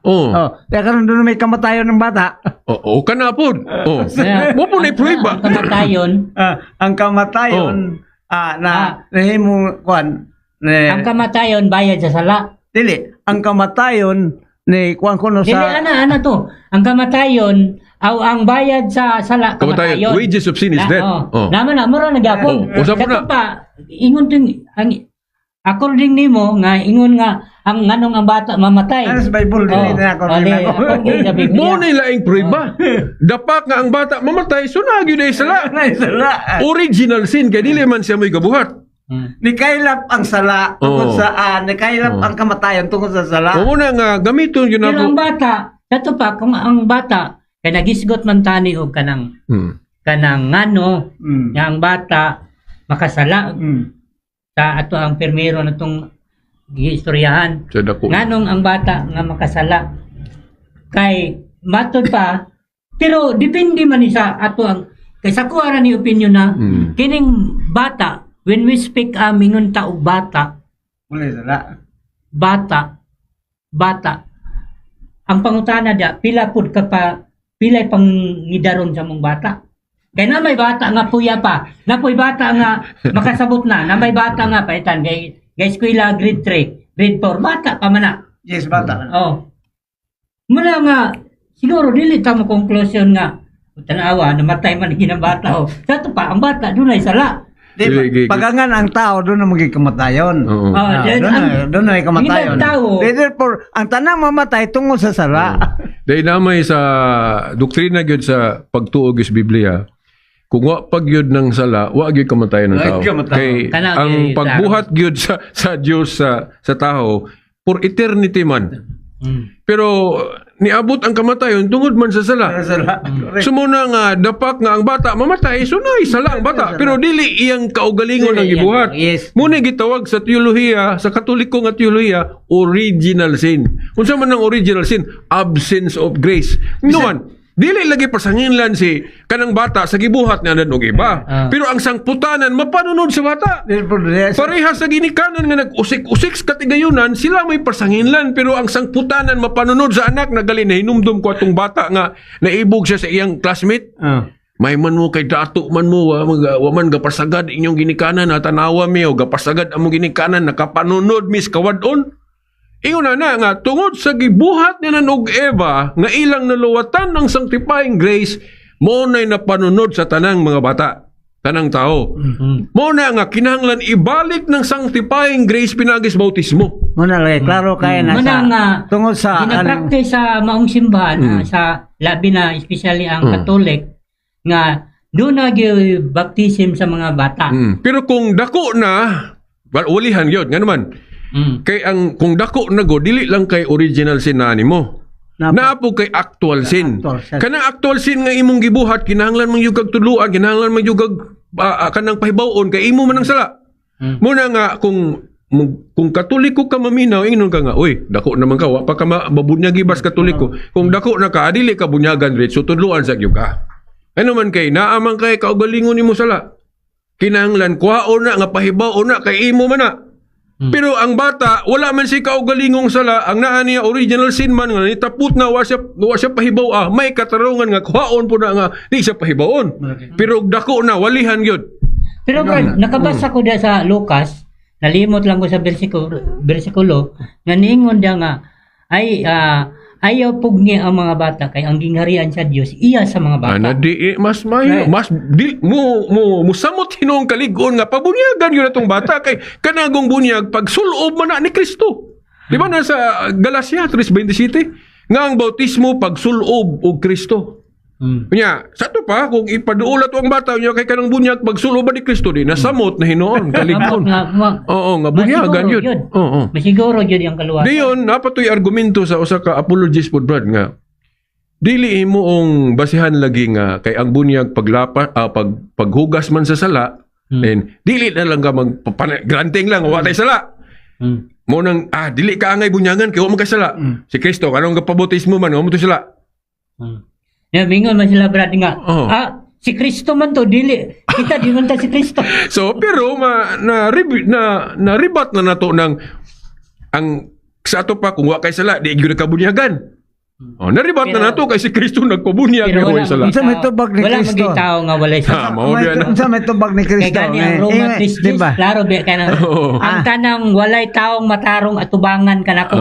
Kaya karon doon may kamatayon ng bata. Oo, kanapod. Mo po na prueba. Ang kamatayon na nahimo kuan. Ang kamatayon bayad sa sala. Dili, ang kamatayon ni kuan kuno Dili sa ana to. Ang kamatayon ang bayad sa sala kamatayon. Wages of sin is death. Naman na mura nagyapon. Usa po na. Pa ingon ting ang according nimo nga ingon nga ang nganong ang bata mamatay. Ano sa Bible dili na ako ali, nako. according sa Biblia. Mo na laing prueba. Dapat nga ang bata mamatay, so nagyud ay sala. Nay sala. Original sin kay dili man siya may gabuhat. Nikailap ang sala tungkol Oo. sa nikailap ang kamatayan tungkol sa sala. Mo na nga gamiton yun Pero ang ako. bata, dato pa kung ang bata kay nagisgot man tani og kanang ngano Mm. nga ang bata makasala Mm. sa ato ang permero natong giistoryahan. Sa dako. Nganong ang bata nga makasala kay matod pa pero depende man ni sa ato ang kay sa kuha ra ni opinion na kining bata when we speak mingon ta og bata Wala sala. bata ang pangutana dia pila pud ka pa pilay pang nidaron sa mong bata kay na may bata nga puya pa na puy bata nga makasabot na may bata nga paitan kay eskwela grade 3 grade 4 bata pa man na. Yes, bata. Oh. Mula nga, siguro dili ta mo conclusion nga tanawa namatay man ginang bata. Sa to pa ang bata dunay sala. Di Sige, ba? Pagangan ang tao doon na magkamatayon. Oo. Doon na kamatayon. Ginang tao. Therefore, ang tanang mamatay tungkol sa sala. Dahil namay sa doktrina gyud sa pagtuog is Biblia, kung wa pag gyud ng sala, wa gyud kamatayon ng Wa tao. kamatayon. Kay Kana ang gyud pagbuhat gyud sa Dios sa tao for eternity man. Pero niabot ang kamatayon tungod man sa sala. Sala. Correct. So muna nga dapat nga ang bata mamatay, so na sala ang bata. Pero dili iyang kaugalingon ang Dili gibuhat. Yes. Muna gitawag sa teolohiya, sa Katoliko nga teolohiya, original sin. Unsa man ang original sin? Absence of grace. Nuan, dili lagi pasanginlan si kanang bata sa gibuhat niya og iba. Pero ang sangputanan mapanunod sa bata. Therefore, Parehas sa ginikanan nga nag-usik-usik sa katigayunan, sila may pasanginlan pero ang sangputanan mapanunod sa anak nagali na hinumdum ko atong bata nga naibog siya sa iyang classmate. May man mo kay dato man mo wa man gapasagad inyong ginikanan at tanawa mi o gapasagad among ginikanan nakapanunod mis kawadon. Ingon na nga tungod sa gibuhat niya og Eva nga ilang naluwatan ng sanctifying grace mo nay napanunod sa tanang mga bata, tanang tao. Mo na nga kinahanglan ibalik ng sanctifying grace pinagis bautismo. muna lagi, klaro kaya na Muna nga tungkol sa ginapraktis sa maong simbahan sa labi na especially ang Katolik nga doon na baptism sa mga bata. Pero kung dako na, ulihan yun, nga naman, kay ang kung dako na go dili lang kay original sin na nimo. Naapo kay actual sin. Kanang actual sin nga imong gibuhat kinahanglan man yugag tuluan, kinahanglan man yugag kanang pahibawon kay imo man ang sala. Muna nga kung Katoliko ka maminaw ingnon ka nga, oy, dako naman ka wa pa ka mabunyagi bas Katoliko. Kung dako na ka dili ka bunyagan rit so tudluan sa gyud ka. Ano man kay naamang kay kaugalingon nimo sala. Kinahanglan kuhaon na nga pahibawon na kay imo man na. Pero ang bata, wala man si kaugalingong sala, ang naa niya original sin man nga nitaput na wa siya pahibaw may katarungan nga kuhaon po na nga di siya pahibawon. Pero dako na walihan gyud. Pero Brad, nakabasa ko dia sa Lucas, nalimot lang ko sa bersikulo nga niingon dia nga ay ayaw pugni ang mga bata kay ang gingharian sa Dios iya sa mga bata. Ana di mas mayo, mas di mo samot hinong kaligon nga pabunyagan gyud atong bata kay kanagong bunyag pag sulob man na ni Kristo. Di ba nasa Galacia 3:27 nga ang bautismo pag sulob og Kristo. Nya, sa to pa kung ipaduol ato ang bata niya kay kanang bunyag pag sulob ba ni Kristo di nasamot na hinoon kaligon. Oo, nga bunyagan yun. Oo. Masiguro yun yung kaluwasan. Diyon, napatoy argumento sa usa ka apologist pod Brad nga dili moong basihan lagi nga kay ang bunyag paghugas man sa sala and dili na lang ka granting lang wa tay sala. Mo nang dili ka angay bunyagan kay wa man kay sala. Si Kristo kanang gapabautismo man wa mo to sala. Ya mingon man sila Brad nga. Si Kristo man to dili. Kita di man ta si Kristo. So pero na-rebat na nato ng ang sa ato pa kung wa kay sala di gyud kabunyagan. Naribat na nato kay si Kristo nagpabunyag Pero nga sala. Unsa may tubag ni Wala Kristo? maging tao nga walay sala. Mao yan. Unsa may tubag ni Kay Kristo? gani ang Roman Christians, diba? klaro ba kanang ang tanang walay taong matarong atubangan kanako.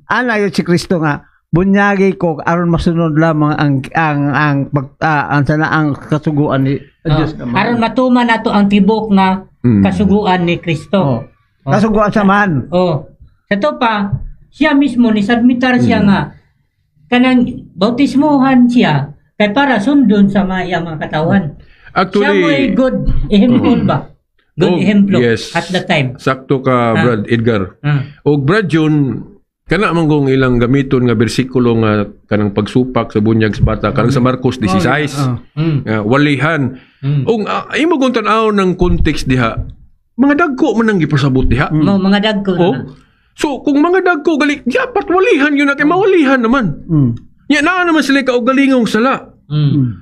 Ana yun si Kristo nga bunyagi ko aron masunod lamang ang sana ang kasuguan ni Dios. Aron matuman nato ang tibok nga kasuguan ni Kristo. Kasuguan sa man. Oh. Sa to pa, siya mismo ni submitar siya nga kanang bautismohan siya kay para sundon sa mga katawan. Actually, Siya mo'y good example ba? Good example at the time. Sakto ka, Brad Edgar. O Brad June, kana man kung ilang gamiton nga bersikulo nga kanang pagsupak sa bunyag sa bata, kanang sa Marcos 16, walihan. O imo kung tanaw ng context diha, mga dagko man ang gipasabot diha. Mga dagko na. So, kung mga dagko gali, dapat walihan yun na kay mawalihan naman. Ya na naman sila kaugalingong sala.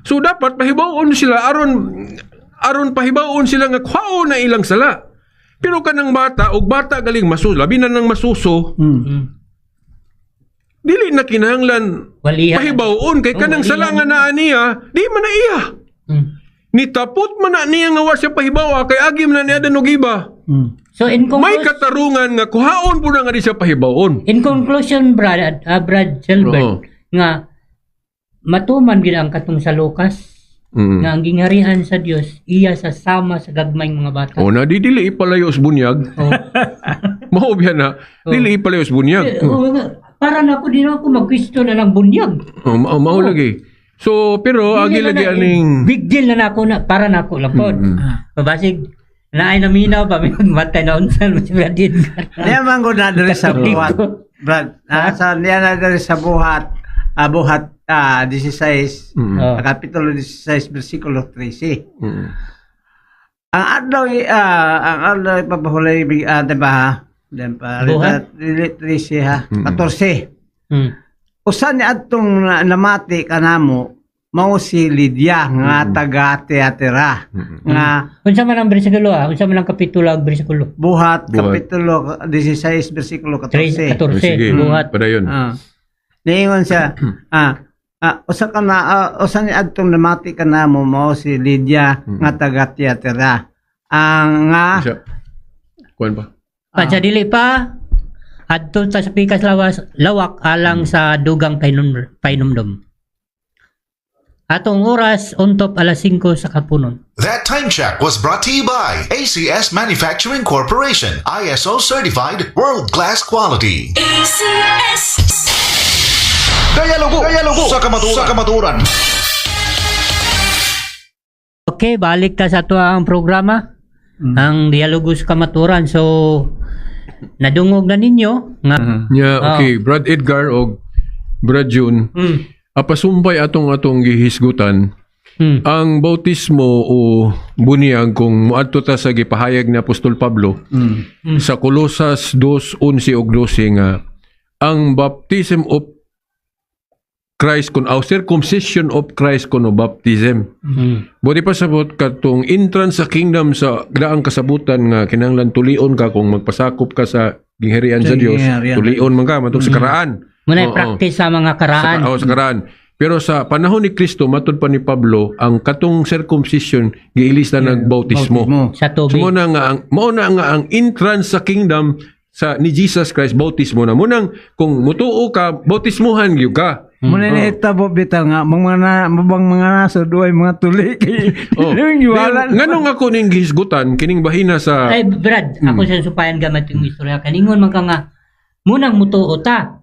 So dapat pahibaon sila aron pahibaon sila nga kwao na ilang sala. Pero kanang bata og bata galing masuso, labi na nang masuso. Dili na kinahanglan pahibaon kay kanang sala nga naa niya, di man na iya. Nitapot man na niya nga wa siya pahibawa kay agim na niya danog iba. So may katarungan nga kuhaon po na nga di siya pahibaon. In conclusion, Brad Gilbert, nga matuman gid ang katong sa Lucas nga ang gingharian sa Dios iya sa sama sa gagmayng mga bata. Na dili ipalayo sa bunyag. Mao biya na dili ipalayo sa bunyag. Para na ako din ako mag-question na ng bunyag. Mao lagi. So pero agi lagi aning big deal na nako na para nako lang pod. Mabasig naay naminaw pa may matay na unsan si Brad Edgar. Diyan man ko na diri sa buhat. Brad, sa niya na diri sa buhat 16, kapitulo 16, versikulo 13. Ang adlaw ipapahulay diba ha? Buhat? 13 ha? 14. Usan ni adtong namati kanamo mao si Lydia nga taga Tiatira nga unsa man ang bersikulo unsa man ang kapitulo ug bersikulo? Buhat kapitulo 16 versikulo 14. 14 buhat. Padayon. Niingon siya, usa ni adtong namati kanamo mao si Lydia nga taga Tiatira. Ang nga kuan pa. Sa dili pa adto sa pikas lawak alang sa dugang painumdom. Atong oras untop alas 5 sa kapunon. That time check was brought to you by ACS Manufacturing Corporation, ISO certified world-class quality. ACS. Kaya lugo sa kamaturan. Okay, balik ka sa ang programa. Ang dialogo sa kamaturan. So, nadungog na ninyo nga Okay, Brad Edgar o Brad June. Apasumpay atong gihisgutan. Ang bautismo o bunyag kung muadto ta sa gipahayag ni Apostol Pablo sa Colosas 2:11 ug 12 nga ang baptism of Christ kun circumcision of Christ kuno baptism. Budi pa sabot katong entrance sa kingdom sa daang kasabutan nga kinahanglan tulion ka kung magpasakop ka sa gingharian sa Dios. Tulion man ka matong sa karaan. Muna practice sa mga karaan. Sa karaan. Pero sa panahon ni Kristo matud pa ni Pablo ang katong circumcision giilis na nagbautismo. Sa tubig. So, mao na nga ang entrance sa kingdom sa ni Jesus Christ bautismo na munang kung mutuo ka bautismuhan gyud ka. Muna na itabo bitaw nga mabang mga naso duay mga tuli. Nganong ako ning gihisgutan kining bahina sa Ay Brad, ako sa supayan gamit yung istorya kaningon man ka nga munang mutuo ta.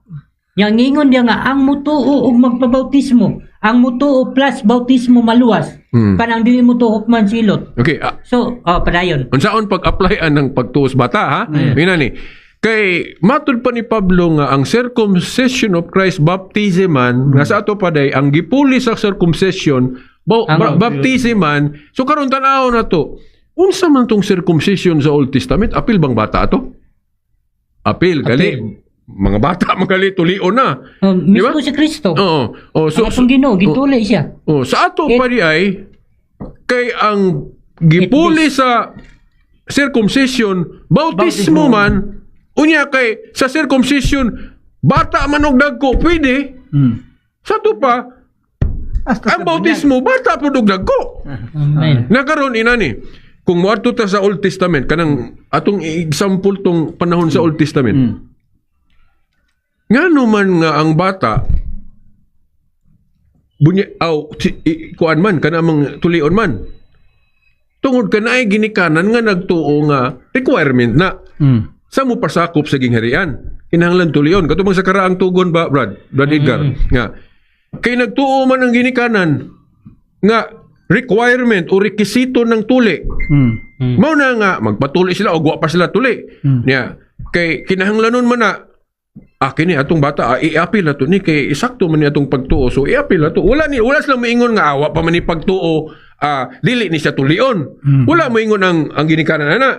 Yang ngingon dia nga ang mutuo og magpabautismo, ang mutuo plus bautismo maluwas. Kanang dili mutuo man silot. Okay. So, padayon. Unsaon pag-applyan ng pagtuos bata ha? Mina ni. Kay matud pa ni Pablo nga ang circumcision of Christ baptisman nga sa ato paday ang gipuli sa circumcision baptisman. So karon tan-aw na to. Unsa man tong circumcision sa Old Testament? Apil bang bata ato? Apil gali. Mga bata magali tulion na. Mismo si Kristo. So ang Ginoo gituli siya. Sa ato pa di ay kay ang gipuli sa circumcision bautismo man unya kay sa circumcision bata man og dagko pwede. Sa ato pa ang bautismo bata pud og dagko. Amen. Nakaron inani kung moadto ta sa Old Testament kanang atong example tong panahon sa Old Testament. Ngano man nga ang bata kuan man kana mang tulion man tungod ka na ay ginikanan nga nagtuo nga requirement na sa mo pasakop sa gingharian. Kinahanglan tulion. Katubang sa karaang tugon ba, Brad Edgar, nga kay nagtuo man ang ginikanan nga requirement o rekisito ng tuli. Mao na nga magpatuli sila o guwa pa sila tuli. Niya kay kinahanglanon man na kini atong bata i-apil na to ni kay isakto man ni atong pagtuo, so i-apil na to. Wala silang maingon nga awa pa man ni pagtuo, dili ni siya tulion. Wala maingon ang ginikanan ana.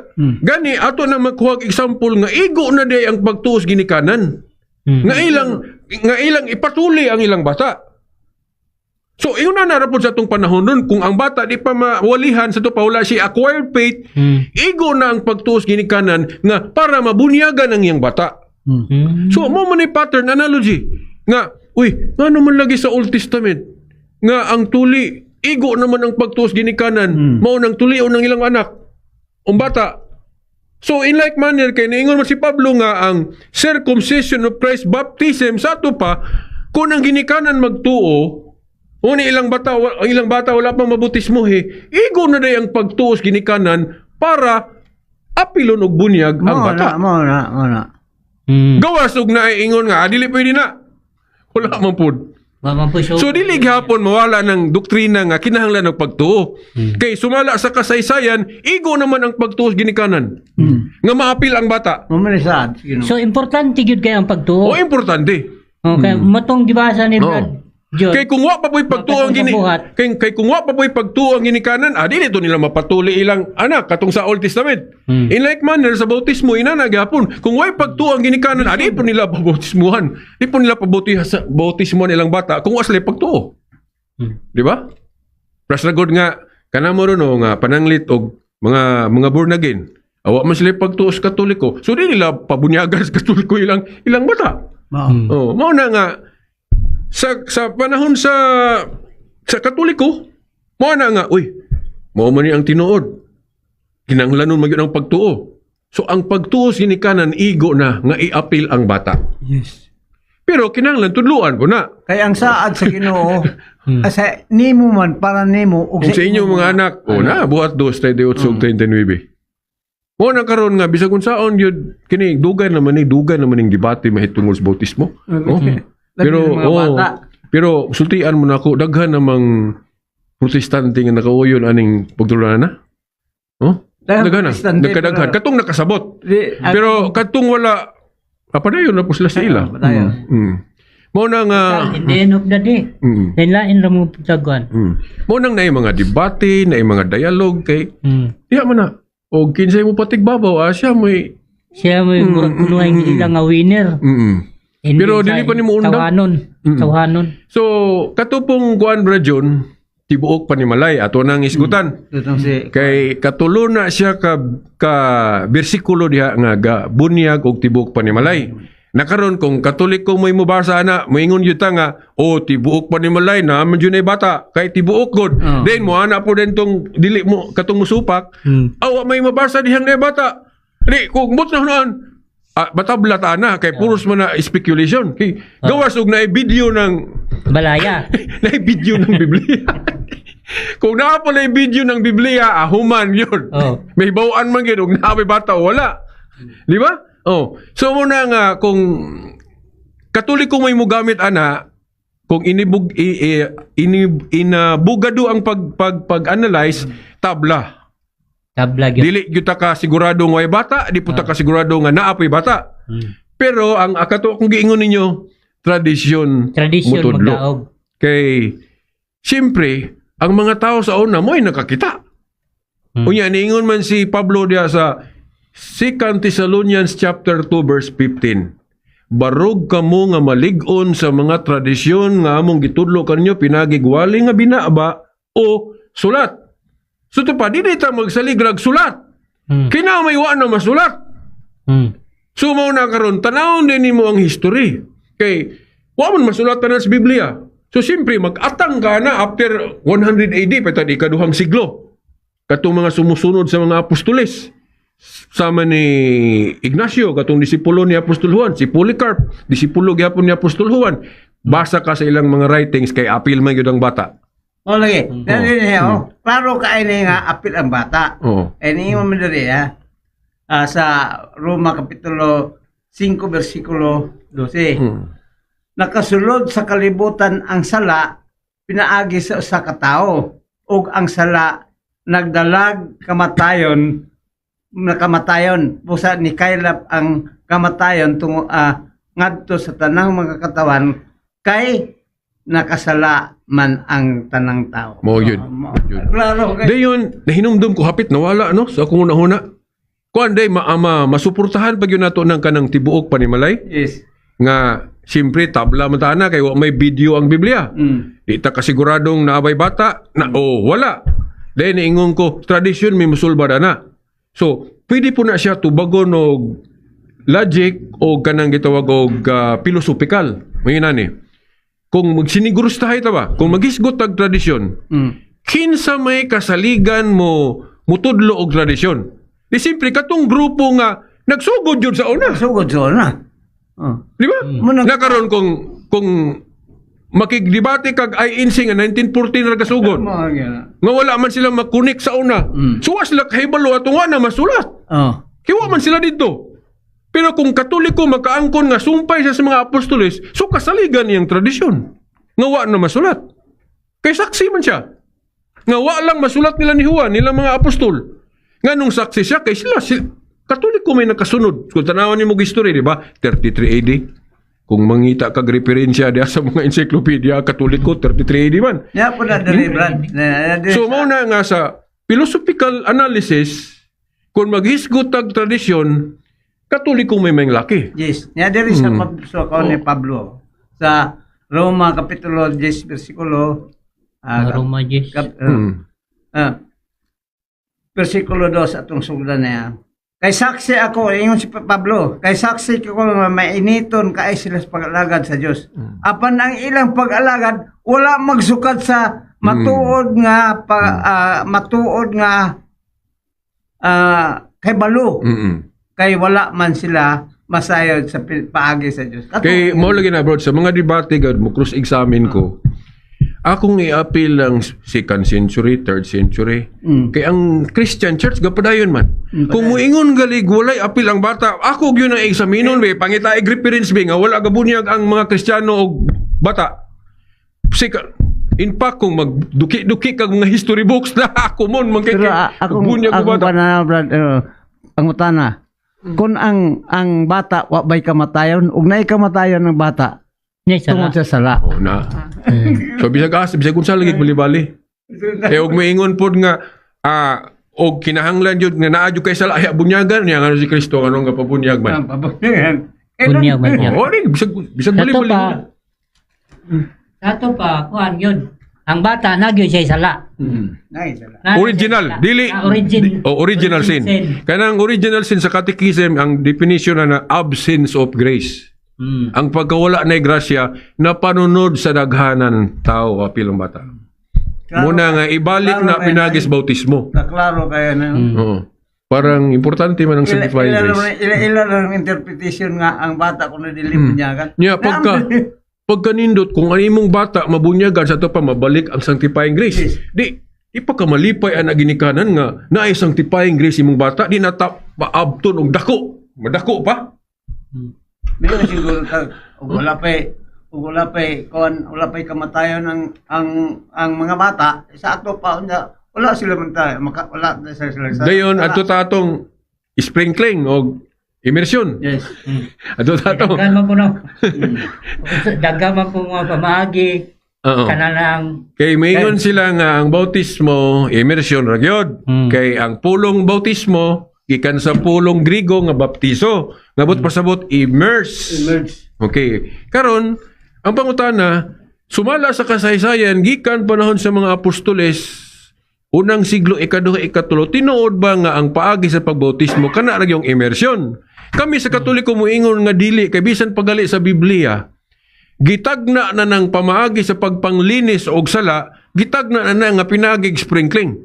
Gani ato na magkuha example nga igo na day ang pagtuos ginikanan. Nga ilang ipatuli ang ilang bata. So, iyon na narapod sa itong panahon nun, kung ang bata di pa mawalihan sa ito pa wala si acquired faith, igo na ang pagtuos ginikanan nga para mabunyagan ang iyang bata. So, mo man pattern analogy nga, nga naman lagi sa Old Testament nga ang tuli, igo naman ang pagtuos ginikanan, mao nang tuli o ng ilang anak, ang bata. So, in like manner, kay naingon mo si Pablo nga ang circumcision of Christ baptism sa ito pa, kung ang ginikanan magtuo, ang ilang bata wala pang mabutismohi, igo na day ang pagtuos ginikanan para apilon og bunyag ang bata. Mao na. Gawas og naiingon nga, dili pwede na. Wala man pud. So dili gihapon mawala ng doktrina nga kinahanglan ng pagtuo. Kay sumala sa kasaysayan, igo naman ang pagtuos ginikanan. Nga maapil ang bata. Mamanisad. So importante gyud kay ang pagtuo. O importante. Okay, matong gibasa ni Brad Jod. Kay kung wa pa po'y pagtuo ang kay kung wa pa po'y pagtuo ang ginikanan, dili to nila mapatuli ilang anak katong sa Old Testament. In like manner sa bautismo inana gyapon, kung wa'y pagtuo ang ginikanan, di po nila pabautismuhan. Di po nila pabautismuhan ilang bata kung wa sila pagtuo. Di ba? Plus na God nga kanamo ron nga pananglit og mga born again. Awa man sila pagtuo sa Katoliko. So di nila pabunyagan sa Katoliko ilang bata. Mao na nga sa panahon sa Katoliko, mo na nga, mao man ni ang tinuod. Kinahanglanon man gyud ang pagtuo. So ang pagtuo ginikanan igo na nga i-apil ang bata. Yes. Pero kinahanglan tudluan po na. Kaya ang saad sa Ginoo, sa nimo man para nimo ug Kung sa inyo mga anak, buhat 2:38-39. Mo na karon nga bisag unsaon gyud kini dugan naman ning debate mahitungod sa bautismo. Pero sultian mo na ako, daghan namang protestante nga nakauyon aning pagtulunan na. Daghan na. Nagkadaghan. Katong nakasabot. Pero katong wala, padayon na po sila sa ila. Mo na nga... In the end of the day, lain lang mo pagtaguan. Mo nang na mga debate, na mga dialogue kay... Diya mo na. O kinsay mo patigbabaw, siya mo'y... Siya mo'y kunuhay ilang nga winner. Pero dili pa ni mo undang. Tawanon. So, katupong kuan Brajon, tibuok pa ni Malay ato nang isgutan. Kay katulo na siya ka bersikulo diha nga bunyag og tibuok pa ni Malay. Nakaron kung Katoliko mo'y mubasa na, moingon yun nga, tibuok pa ni Malay na man yun ay bata, kay tibuok god. Then mo ana po din tong dili mo katong musupak. May mabasa dihang na bata. Di kung mut na hunan. Batabla ta na kay puros man na speculation. Kay gawas og na video ng balaya. Na video ng Biblia. Kung naa pa na video ng Biblia, human yun. May bawaan man gyud og naa bata wala. Di ba? So muna nga kung Katoliko may mugamit ana kung inabugado ang pag-analyze tabla gyud. Dili gyud ta ka sigurado nga bata, di puta ka sigurado nga naa pay bata. Pero ang akato kung giingon ninyo tradisyon magdaog. Kay siyempre ang mga tao sa una mo'y nakakita. Unya niingon man si Pablo diya sa 2 Thessalonians chapter 2 verse 15. Barog kamo nga malig-on sa mga tradisyon nga among gitudlo kanyo pinagigwali nga binaaba o sulat. So ito pa, di ta magsaligrag sulat. Kinamay wa na masulat. So mao na karon tanawon din nimo ang history. Kay wa man masulatan sa Biblia. So siyempre mag-atang ka na after 100 AD pata di kaduhang siglo. Katong mga sumusunod sa mga apostoles. Sama ni Ignacio, katong disipulo ni Apostol Juan, si Polycarp, disipulo gyapon ni Apostol Juan. Basa ka sa ilang mga writings kay apil man gyud ang bata. O lagi. Dali niya, klaro ka ini nga apil ang bata. Oo. Ini mo madali sa Roma Kapitulo 5 versikulo 12. Nakasulod sa kalibutan ang sala, pinaagi sa usa ka tawo, ug ang sala nagdalag kamatayon. Busa ni kaylap ang kamatayon tungo ngadto sa tanang mga katawan kay nakasala man ang tanang tao. Mo yun. Yun. Klaro kay. Dayon, nahinumdum ko hapit nawala no sa akong una-una. Kuan day masuportahan pag yun nato ng kanang tibuok panimalay Yes. nga siyempre tabla man ta na kay wa may video ang Biblia. Di ta kasiguradong naabay bata na wala. Dahil niingon ko, tradisyon may musulbad na. So, pwede po na siya tubagon og logic o kanang gitawag og philosophical. May ni. Kung magsinigurustahay ta ba, kung magisgot tag tradisyon, kinsa may kasaligan mo mutudlo og tradisyon. Di simpre katong grupo nga nagsugod jud sa una. Sugod na. Di ba? Nakaroon kung makigdebate kag INC nga 1914 ra kasugod. Nga wala man sila makunik sa una. So sila kahibalo atong wa na masulat. Kiwa man sila dito. Pero kung Katoliko makaangkon nga sumpay siya sa mga apostoles, so kasaligan niyang tradisyon. Nga wa na masulat. Kay saksi man siya. Nga wa lang masulat nila ni Juan, nilang mga apostol. Nga nung saksi siya, kay sila Katoliko may nakasunod. Kung tanawan niyo mo history, di ba? 33 AD. Kung mangita kag referensya diya sa mga encyclopedia Katoliko, 33 AD man. Ya po na dali, Brad. So, mauna nga sa philosophical analysis, kung maghisgot tag tradisyon, Katoliko may laki. Yes. Ya diri sa ni Pablo sa Roma Kapitulo 10 versikulo Roma 10. Versikulo 2 atong sugdan niya. Kay saksi ako, ingon si Pablo, kay saksi ko nga mainiton kaay sila sa pag-alagad sa Dios. Apan ang ilang pag-alagad wala magsukad sa matuod nga kay balo. Kay wala man sila masayod sa paagi sa Dios. Kay mo lagi na bro sa mga debate gad mo cross examine ko. Akong i-appeal ng 2nd century, 3rd century. Kay ang Christian church gapadayon man. Kung muingon galig walay appeal ang bata, ako gyud ang examinon be pangita reference be nga wala gabunyag ang mga Kristiyano og bata. In fact kung magduki-duki kag mga history books na ako mon man kay bunyag og bata. Ang utana. Kung ang bata wa bay kamatayon ug naay kamatayon ng bata tungod sa sala. Na. So bisag kung sa lagi bali-bali. Og maingon pod nga og kinahanglan jud nga naa jud kay sala ay bunyagan niya nga si Kristo anong gapabunyag man. Bunyag man niya. Bisag bali-bali. Sato pa, kuhan yun. Ang bata, nagyo siya sala. Original. Dili. Original sin. Kanang original sin sa catechism, ang definition na absence of grace. Ang pagkawala na grasya na panunod sa daghanan tao apil ang bata. Muna nga ibalik na pinagis bautismo. Klaro kaya na. Parang importante man ang sanctifying grace. Ilan ang interpretation nga ang bata kung nadili bunyagan. Yeah, pagkanindot kung ano imong bata mabunyagan sa to pa mabalik ang sanctifying grace. Yes. Di ipakamalipay ang ginikanan nga naay sanctifying grace imong bata di nata paabton og dako. Madako pa. Meron siguro wala pa kamatayon ang mga bata sa ato pa wala sila man tayo wala sila sa dayon adto ta atong sprinkling og immersion. Yes. Adto ta atong Daghan man po no. Daghan man po mga pamaagi. Kanang kay mayon sila nga ang bautismo immersion ra gyud. Kay ang pulong bautismo gikan sa pulong Griego nga baptizo. Nabot pasabot immerse. Okay. Karon ang pangutana sumala sa kasaysayan gikan panahon sa mga apostoles unang siglo ikaduha ikatulo tinuod ba nga ang paagi sa pagbautismo kana ra yung immersion. Kami sa Katoliko moingon nga dili kay bisan pagali sa Biblia gitagna na ng pamaagi sa pagpanglinis og sala gitagna na nga pinagig sprinkling.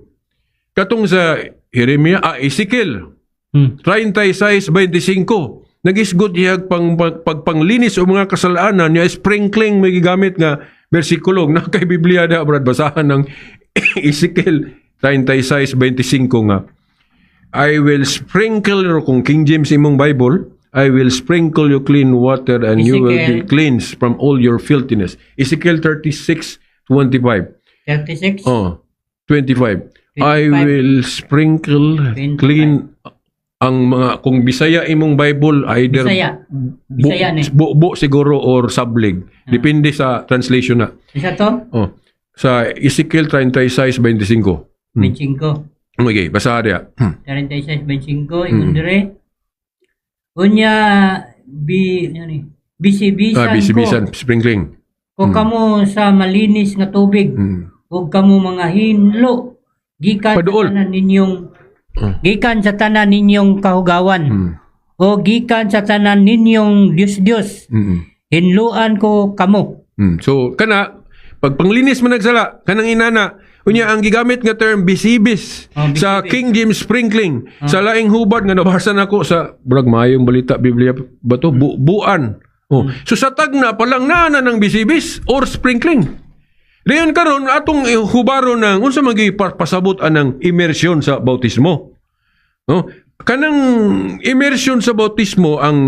Katong sa Ezekiel 36:25 nagisgot iyag pagpanglinis o mga kasalanan niya sprinkling may gigamit nga bersikulo na kay Biblia da brad basahan ng Ezekiel 36:25 nga. I will sprinkle kung King James imong Bible, I will sprinkle you clean water and you will be Ezekiel. cleansed from all your filthiness. Ezekiel 36:25. 36. Oh, 25. I will sprinkle 25. clean ang mga kung Bisaya imong Bible either Bisaya ni. buo siguro or sablig. Depende sa translation na. Isa to? Oh, sa Ezekiel 36:25. 25. Okay, basa dia. 36-25, ingon dire. Unya, bisi-bisan ko. Bisi-bisan, sprinkling. Kung kamo sa malinis nga tubig, o kamo mga hinlo, gikan Paduol. sa tanan ninyong gikan sa tanan ninyong kahugawan, o gikan sa tanan ninyong Diyos-Diyos, hinluan ko kamo. So, kana, pag panglinis mo nagsala, kanang inana, unya ang gigamit nga term bisibis sa bisibis. King James sprinkling sa laing hubad nga nabasa nako sa brag mayong balita Biblia ba to buan. Oh. So sa tagna palang naana ng bisibis or sprinkling. Dayon karon atong hubaro ng unsa magi pasabot anang immersion sa bautismo. No? Kanang immersion sa bautismo ang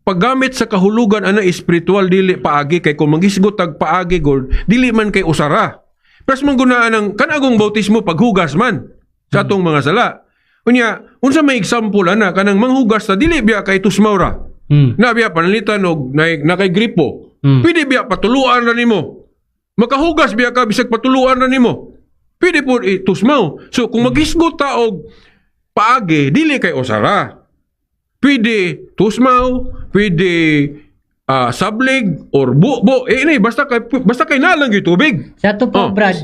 paggamit sa kahulugan ana espiritual dili paagi kay kung maghisgot tag paagi gord dili man kay usara. Pero manggunaan ng kanagong bautismo paghugas man sa atong mga sala. Unya, unsa may example ana kanang manghugas ta dili biya kay tusmaura. Na biya panalitan og na kay gripo. Pwede biya patuluan ra nimo. Makahugas biya ka bisag patuluan ra nimo. Pwede po tusmaw. So kung maghisgot ta og paagi dili kay usara. Pwede tusmaw, pwede sablig or buo ini basta kay nalang yung tubig. Sa to po, Brad,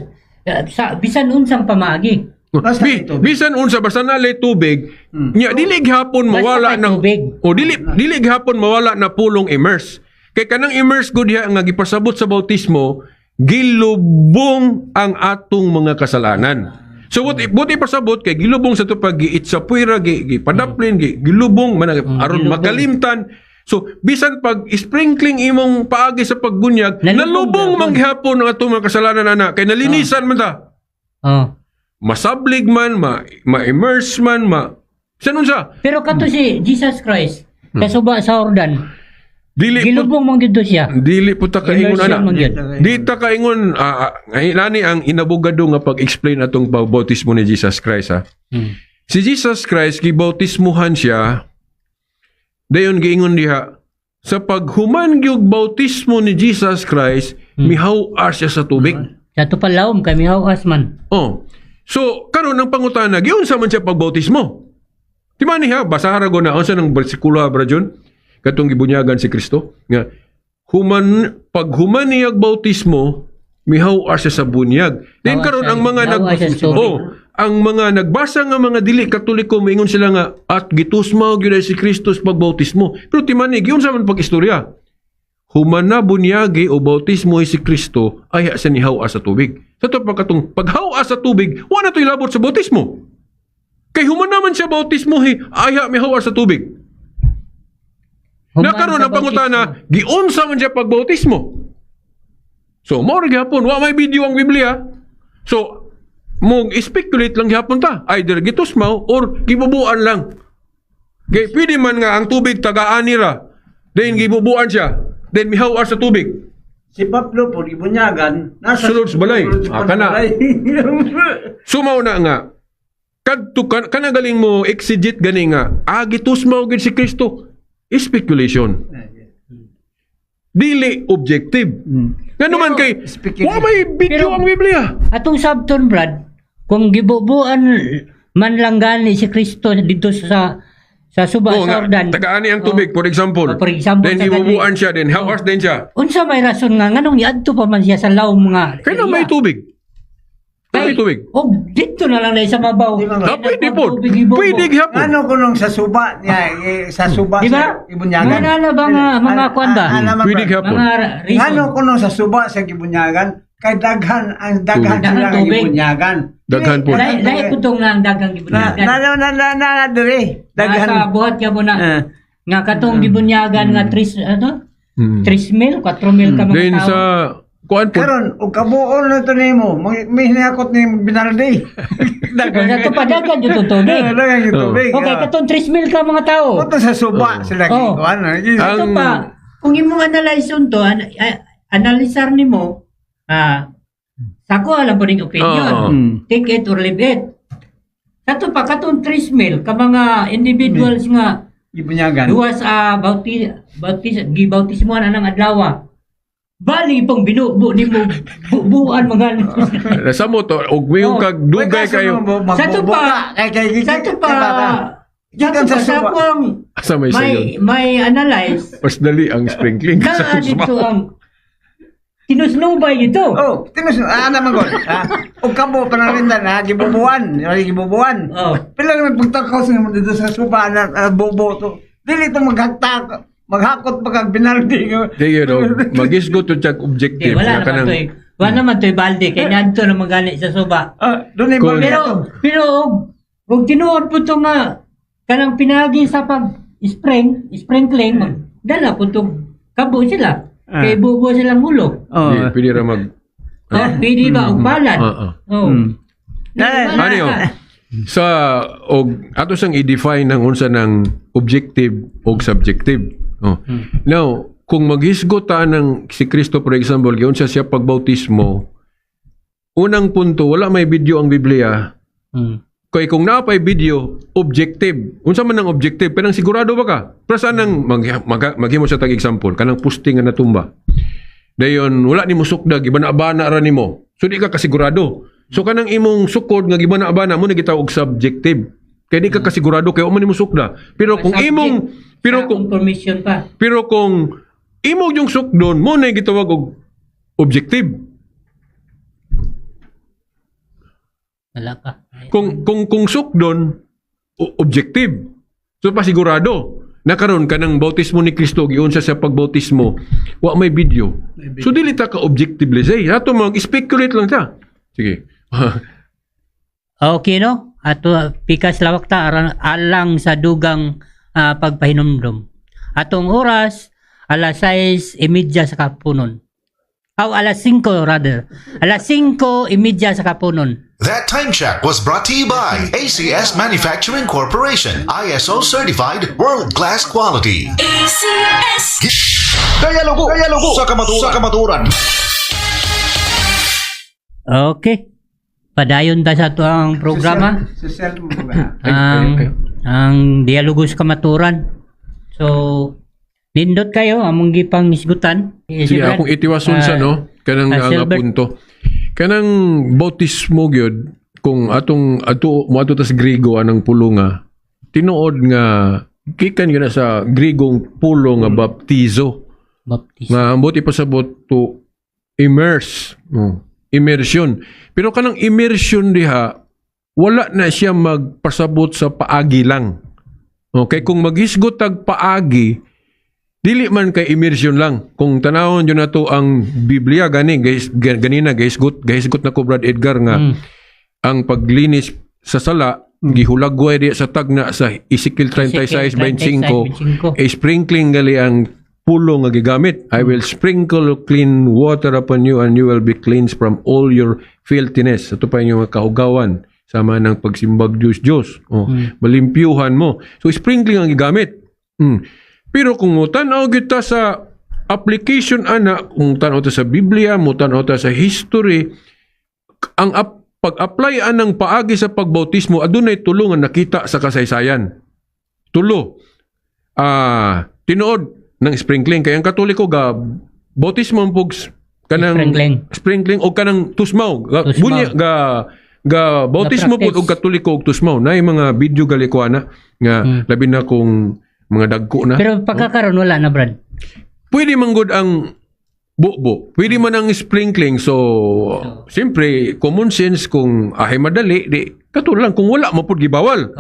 sa bisan unsang pamagi. Basta may tubig. Bisan unsa basta nalay tubig, nya dili gihapon mawala Basta may ng tubig. o dili gihapon mawala na pulong immerse. Kay kanang immerse gud diha nga gipasabot sa bautismo, gilubong ang atong mga kasalanan. So buti pasabot kay gilubong sa to pag giit sa puwera gipadaplin gilubong man aron gilubong. makalimtan. So bisan pag sprinkling imong paagi sa pagbunyag, nalubong man gihapon ang atong mga kasalanan ana kay nalinisan man ta. Oh. Masablig man, ma-immerse man, Sanon sa? Pero kato si Jesus Christ, kasuba sa Jordan, Dili po, gilubong mong gito siya. dili po ta kaingon Immersion man ana. gyud. Di ta kaingon, nani ang inabogado nga pag-explain atong bautismo ni Jesus Christ ha. Si Jesus Christ, gibautismuhan siya, dayon giingon diha, sa paghuman gyud bautismo ni Jesus Christ, mihaw-ar siya sa tubig. Sa to palawom kami hawas man. Oh. So, karon ang pangutana, giunsa man siya pagbautismo? Di man niya, basahan ko na, unsa ng bersikulo abra dyan, katong gibunyagan si Kristo, nga, paghuman niya bautismo, mihaw-ar siya sa bunyag. Then karon ang mga ang mga nagbasa nga mga dili katoliko, maingon sila nga, at gitusmaw gyud si Kristo sa pagbautismo. Pero di man ni, giunsa man pag-istorya? Human na bunyagi o bautismo si Kristo ay sa nihaw sa tubig. Sa ito pagkatong paghaw sa tubig, wala na ito ilabot sa bautismo. Kay human naman siya bautismo ay mihaw sa tubig. Nakaroon ang pangutana, giunsa man siya pagbautismo. So, more gihapon, wa may video ang Biblia. So, mong speculate lang gihapon ta. Either gitusmaw or gibubuan lang. Kay pwede man nga ang tubig tagaan nira. Then gibubuan siya. Then mihaw sa tubig. Si Pablo po, ibunyagan, nasa Sulod sa balay. Kana. balay. Sumaw na nga. Kanagaling mo exegete gani nga. Gitusmaw gid si Kristo. Speculation. Dili objective. Nga naman kay, wa may video Pero- ang Biblia. Atong sabton, Brad, kung gibubuan man lang gani si Kristo dito sa suba Oo nga, sa Jordan. tagaan ang tubig, for example. For example, Then hibubuan siya, then hawas din siya. Unsa may rason nga nganong niadto pa man siya sa lawom nga. Kaya may tubig. Kaya may tubig. Oh, dito na lang na sa mabaw. Pwede po. Pwede Pwede gihapon. Ano ko nung sa suba niya, sa suba Di sa ba? ibunyagan. Mga nana ba mga kwan ba? Pwede gihapon. Mga reason. Ano ko nung sa suba sa gibunyagan, kay daghan ang daghan Tubig. sila ang Tubig. ibunyagan. Daghan po. Dahil ko itong nga ang dagang gibunyagan. Dire. Daghan. Sa buhat ka mo na. Nga katong gibunyagan nga 3 mil, 4 mil ka mga Then tao. sa kuan po. Karon og kabuon na to nimo, may hinakot ni binaldi. Kaya ito pa dagan yung tutubig. Dagan yung tubig. Okay, katong 3,000 ka mga tao. Punta sa suba sila Oh. kuan. Ito pa, kung imong analyze to, analisar nimo, sako alam po ning opinion. Take it or leave it. Kato pa, katong 3,000 ka mga individuals nga Ibunyagan. duwas gibautismoan anang adlaw. Bali pong binubo nimo buuan mga Nasa mo to, og mayong kag dugay kayo. Sa to pa, sa akong Asa may sayon. may analyze Mas dali ang sprinkling na sa dito ang tinusnubay ito. Oh, tinus naman ko. Og kabo panarindan gibubuan, gibubuan. Oh. Pila naman pagtakaw sa mo dito sa suba na bobo to. Dili to maghakot pa kag binaldi. Sige, no, magisgot to check objective. Wala na naman to wala naman to balde kay nadto na magani sa suba. Doon ay Kung- Pero og tinuod po to nga kanang pinagi sa sprinkling dala po to kabo sila. Kay bubo silang ulo. Oh. Pwede ra mag... Pwede ba og balad? Oh. Ano yun? Sa og ato sang i-define ng unsa ng objective og subjective. Now, kung maghisgot ta ng si Kristo for example, unsa siya pagbautismo, unang punto wala may video ang Biblia. Kaya kung napay video, objective. Unsa man ang objective? Kanang sigurado ba ka? Para saan nang maghimo sa tag-example? Kanang posting nga natumba. Dayon, wala ni mo sukdag, gibana-bana ra nimo. So, di ka kasigurado. So, kanang imong sukod nga gibana-bana mo na gitawag subjective. Kaya di ka kasigurado, kaya uman ni mo sukda. Pero kung imong... Pero kung confirmation pa. Pero kung imong yung sukdon, mo na gitawag og objective. Wala pa. Kung sukdon, objective. So pasigurado nakaron kanang bautismo ni Kristo giunsa sa pagbautismo wa may video. So dili ta ka objectively say ato mag-speculate lang ta. Sige. Okay no? Ato pikas lawak ta alang sa dugang pagpahinumdum. Atong oras alas 6:30 sa kapunon. Alas 5 rather. Alas 5:30 sa kapunon. That time check was brought to you by ACS Manufacturing Corporation, ISO certified world-class quality. ACS. Kaya lugo sa kamaturan. Okay. Padayon ta sa ato ang programa. Social mo ba? Ang dialogo sa kamaturan. So, nindot kayo among gipang isgutan. Sige, akong itiwason sa no kanang nga Silbert. punto. Kanang bautismo gyud kung ato tas Griego anang pulonga tinuod nga gikan gyud na sa Griegong pulo nga baptizo. Baptism. Nga ambot ipasabot to immerse. Immersion. Pero kanang immersion diha wala na siya magpasabot sa paagi lang. Okay, kung maghisgot tag paagi dili man kay immersion lang. Kung tanawon yun na to ang Biblia, ganina, gahisgot na ko Brad Edgar nga, ang paglinis sa sala, gihulagway diya sa tagna sa Ezekiel 36:25, sprinkling gali ang pulo nga gigamit. I will sprinkle clean water upon you and you will be cleansed from all your filthiness. Ito pa yung mga kahugawan, sama ng pagsimbag Diyos. Malimpyuhan mo. So, sprinkling ang gigamit. Pero kung tanaw kita sa application ana, kung tanaw ta sa Biblia, mo tanaw ta sa history, ang pag-apply anang paagi sa pagbautismo adunay tulo nga nakita sa kasaysayan. Tulo. Tinuod ng sprinkling kay ang Katoliko ga bautismo pug kanang sprinkling o kanang tusmaw. Bunya ga bautismo pud og Katoliko og tusmaw. Nay mga video galikuana nga labi na kung mga dagko na. Pero pagkakaroon wala na, Brad. Pwede man gud ang bubo. Pwede man ang sprinkling. So, siyempre, common sense kung madali, di, katulad lang, kung wala mo pud gibawal.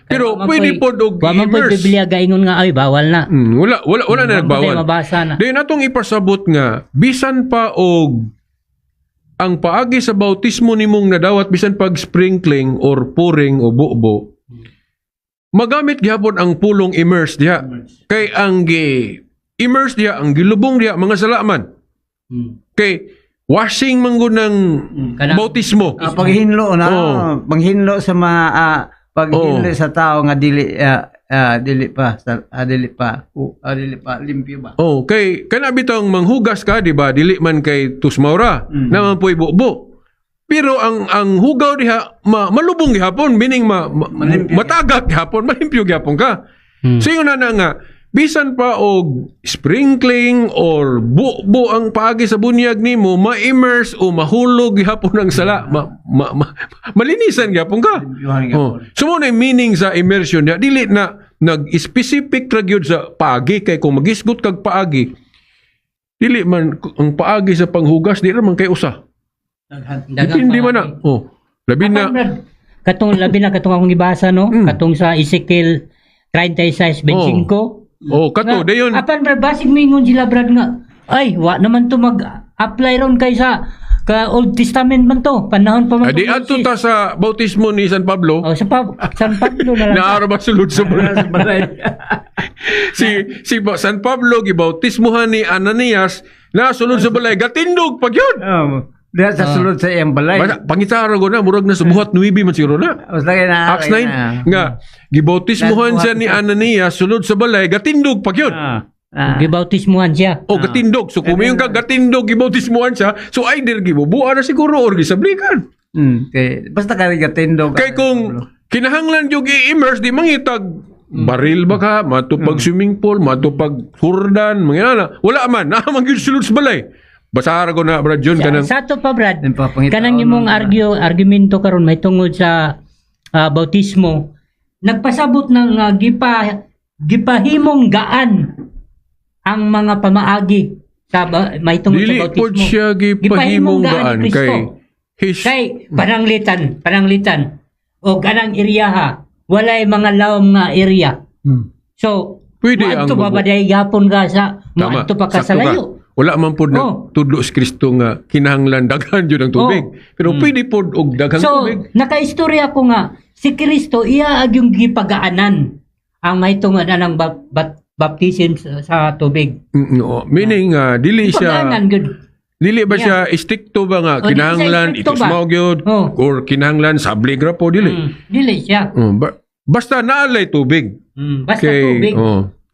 Pero pwede pod og wa man pod Biblia gaingon nga ay bawal na. Wala na nagbawal. Mabasa na. Then atong ipasabot nga bisan pa og ang paagi sa bautismo nimong nadawat bisan pag sprinkling or pouring o bubo. Magamit gihapon ang pulong immerse diha. Kay ang immerse diha, ang gilubong diha mga salaman. Kay washing man gud ng bautismo. Paghinlo na, Oo. paghinlo sa mga paghinlo sa tao nga dili pa limpyo ba. Oh, kay kana bitong manghugas ka, di ba? Dili man kay tusmaura, naman po'y bubo. Pero ang hugaw diha malubong gihapon, meaning matagak gihapon, malimpyo gihapon ka. So yun na nga, bisan pa og sprinkling or buo ang paagi sa bunyag nimo, ma-immerse o mahulog gihapon ang sala, malinisan gihapon ka. Oh. So mo na yung meaning sa immersion niya, dili na nag-specific ra gyud sa paagi, kay kung magisgot kag paagi, dili man ang paagi sa panghugas, di ra man kay usa. Depende man na. Oh, labi na. Katong akong gibasa no, katong sa Ezekiel 36:25. Oh, kato dayon. Apan brad, basig mingon sila brad nga, ay wa naman to mag-apply ron kay sa Old Testament man to, panahon pa man. Adi adto ta sa bautismo ni San Pablo. Oh, San Pablo na lang. Naara ba sulod sa balay? si San Pablo gibautismohan ni Ananias, na sulod sa balay, gatindog pag yun. Diha sa sulod sa iyang balay. Pangitara ko na, murag na sa buhat 9 man siguro na. Acts 9 nga, gibautismohan siya ni Ananias, sulod sa balay, gatindog pag yun. Gibautismuhan siya. O gatindog. So kung yung gatindog, gibautismohan siya, so either gibubuan na siguro or gisablikan. Okay. Basta ka gatindog. Kay kung kinahanglan yung i-immerse, di mangitag baril ba ka, matupag swimming pool, matupag hurdan, mga na. Wala man, naamang yun sulod sa balay. Basara ko na, Brad John, kanang... Sa to pa, Brad, kanang imong argumento karon may tungod sa bautismo, nagpasabot ng gipahimong gaan ang mga pamaagi sa may tungod sa bautismo. Dili po siya gipahimong gaan kay pananglitan o ganang iriyaha, walay mga lawom nga area. So, pwede ang babaday gapon ka sa maadto pa ka sa layo. Wala man po na tudlo si Kristo nga kinahanglan daghan yun ang tubig. Pero pwede po og daghang tubig. So, nakaistorya ko nga, si Kristo, iyaag yung gipagaanan ang may tungod ng baptism sa tubig. No, meaning dili siya... Gipagaanan, good. Dili ba siya istikto ba nga kinahanglan itusmaw gyud or kinahanglan sablig ra po dili. Dili siya. Basta naalay tubig. Basta tubig.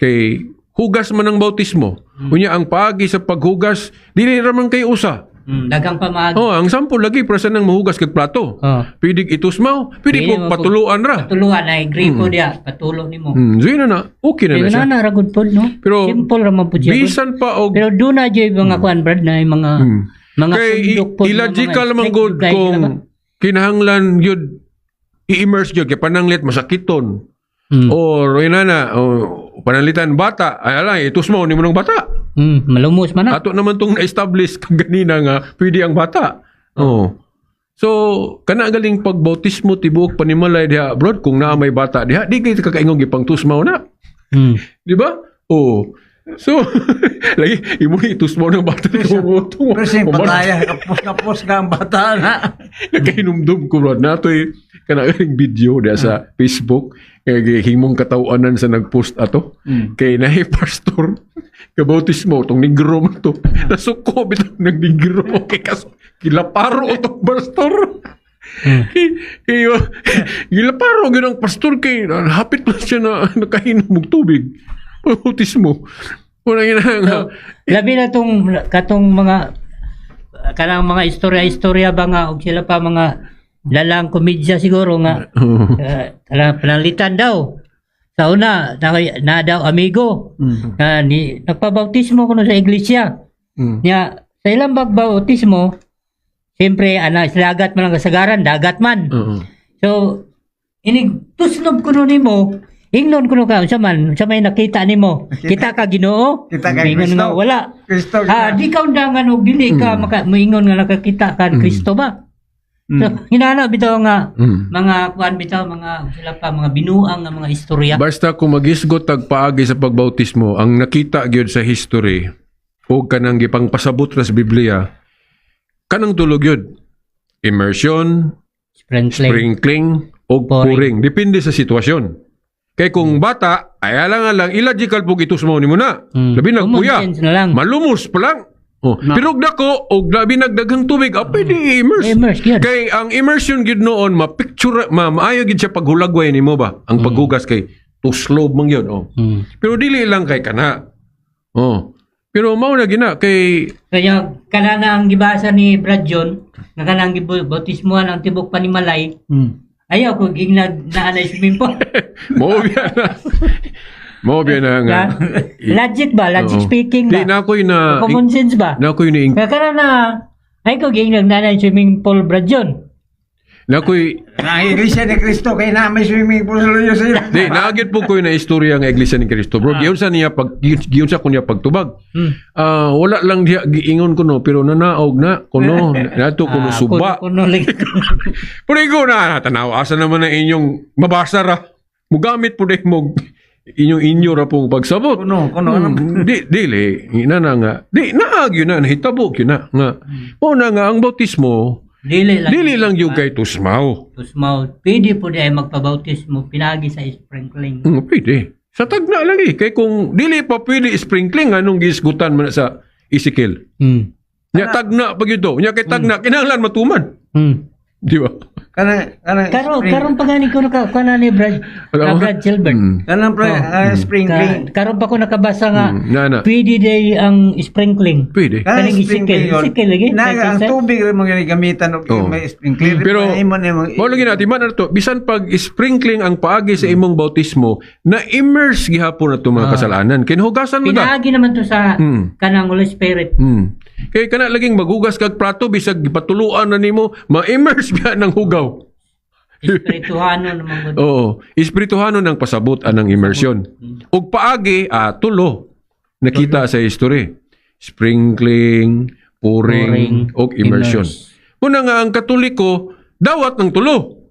Kay hugas man ang bautismo. Unya ang paagi sa paghugas dili ra man kay usa. Dagang pamaagi. Ang sample lagi para sa nang mahugas kag plato. Pwede itusmaw, pwede po patuluan ra. Patuluan ay gripo dia, patulo nimo. Zina na. Okay na siya. Na ragod po no. Pero simple ra man pud siya. Bisan pa og pero do na jay mga kuan Brad na mga kay sundok po. Illogical man good kung kinahanglan gyud i-immerse gyud kay pananglit masakiton. Or pananglitan bata ay ala itusmaw nimo ng bata. Malumos man na. Ato naman tong na-establish kang ganina nga pwede ang bata. So kana galing pagbautismo tibuok panimalay diha abroad kung naa may bata diha di kay kakaingog ipang tusmaw na. Di ba? So lagi imo itusmaw ng bata ko. Kasi pataya kapos ka ang bata na. Nagkahinumdum ko bro natoy kana galing video diha sa Facebook. Kaya himong katawanan sa nag-post ato. Kay nahi pastor kabautismo tong negro man to. Nasuko bitaw ng negro. Kay kaso kilaparo tong pastor. Kilaparo gyud ang pastor kay hapit pa siya na nakahinom og tubig. Bautismo. Wala nga. Labi na tong katong mga kanang mga istorya ba nga og sila pa mga lalang komedya siguro nga pananglitan daw sa una na daw amigo nagpabautismo kuno sa iglesia nya sa ilang bagbautismo siyempre dagat man ang kasagaran dagat man so inig tusnob kuno nimo ingnon kuno ka unsa may nakita nimo kita ka Ginoo ingon nga wala di ka undangan og dili ka moingon nga nakakita ka Kristo ba. So, hinana bitaw nga mga kuan bitaw mga sila pa mga binuang nga mga istorya. Basta kung magisgot tag paagi sa pagbautismo, ang nakita gyud sa history o kanang gipang pasabot ra sa Biblia, kanang tulog yun. Immersion, sprinkling o pouring. Depende sa sitwasyon. Kaya kung bata, ay lang illogical po itusmaw ni mo na. Labi nagpuya. Malumos pa lang. Oh. Pero dako og labi nagdaghang tubig, apay di immerse. Immerse yun. Kay ang immersion gid noon ma-picture maayo gid siya paghulagway nimo ba? Ang paghugas kay tuslob man yun. Oh. Pero dili lang kay kana. Oh. Pero mao na gina kay Kaya kanana ang gibasa ni Brad John, nga kanang bautismuhan ang tibok panimalay. Ayaw ko ginag na swimming pool. mao biya na. Mao biya na nga. Logic ba? Logic Oo. speaking Di ba? na ako'y na Common sense ba? na ako'y ni Kaya kanana, ay ko ginag na swimming pool, Brad John. na ako'y Ang Iglesia ni Cristo kay na may swimming pool sa luyo sa ila. di naagit po ko na istorya nga Iglesia ni Cristo. Bro, giyon sa niya pagtubag. Wala lang diya giingon ko no pero nanaog na kuno nato kuno suba. Kuno lagi. Pero ikaw na tanaw asa naman na inyong mabasa ra. Mugamit po dai mo inyo ra pong pagsabot. Kuno. Dili ina na nga. Di naag yun na nahitabo yun na nga. O na nga ang bautismo dili lang yung kay tusmaw. Tusmaw. Pwede po di ay magpabautismo, pinagi sa sprinkling. Pwede. Sa tagna lagi. Kay kung dili pa pwede sprinkling, anong gisgutan man sa Ezekiel? Nya tagna pag ito. Nya kay tagna, kinahanglan matuman. Di ba? Karon pa gani ko ni Brad Gilbert. Kanang sprinkling. Karon pa ko nakabasa nga Na. pwede day ang sprinkling. Pwede. Kanang Kaning sprinkling yun. Ezekiel lagi. Ang tubig rin mga gamitan og Oo. may sprinkler. Pero, mao lagi natin, man to, bisan pag sprinkling ang paagi sa imong bautismo, na-immerse gihapon na itong mga kasalanan. Kinhugasan mo na. Pinagi naman to sa kanang Holy Spirit. Kaya kana laging maghugas kag plato, bisag gipatuluan na nimo, ma-immerse biya ng hugaw. Espirituhano naman ko. Oo. Espirituhano ng pasabot anang immersion. Ug paagi, tulo. Nakita sa history. Sprinkling, pouring, ug immersion. Muna nga ang Katoliko, dawat ng tulo.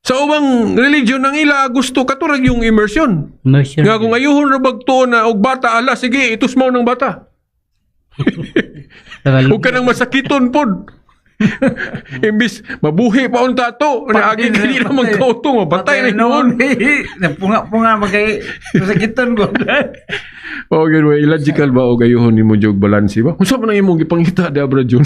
Sa ubang religion ng ila, gusto katurag yung immersion. Immersion. Nga kung ayuhon na bagto na og bata, ala, sige, itusmaw ng bata. Huwag ka nang masakiton pod. Imbis, mabuhi pa unta to. Naagi ka nila magkautong, mabatay na yun. Napunga magay sakiton ko. O, ganun, illogical ba o gayuhon ni mo jog balansi ba? Kung saan man ang imong ipangita, Dabra Jun?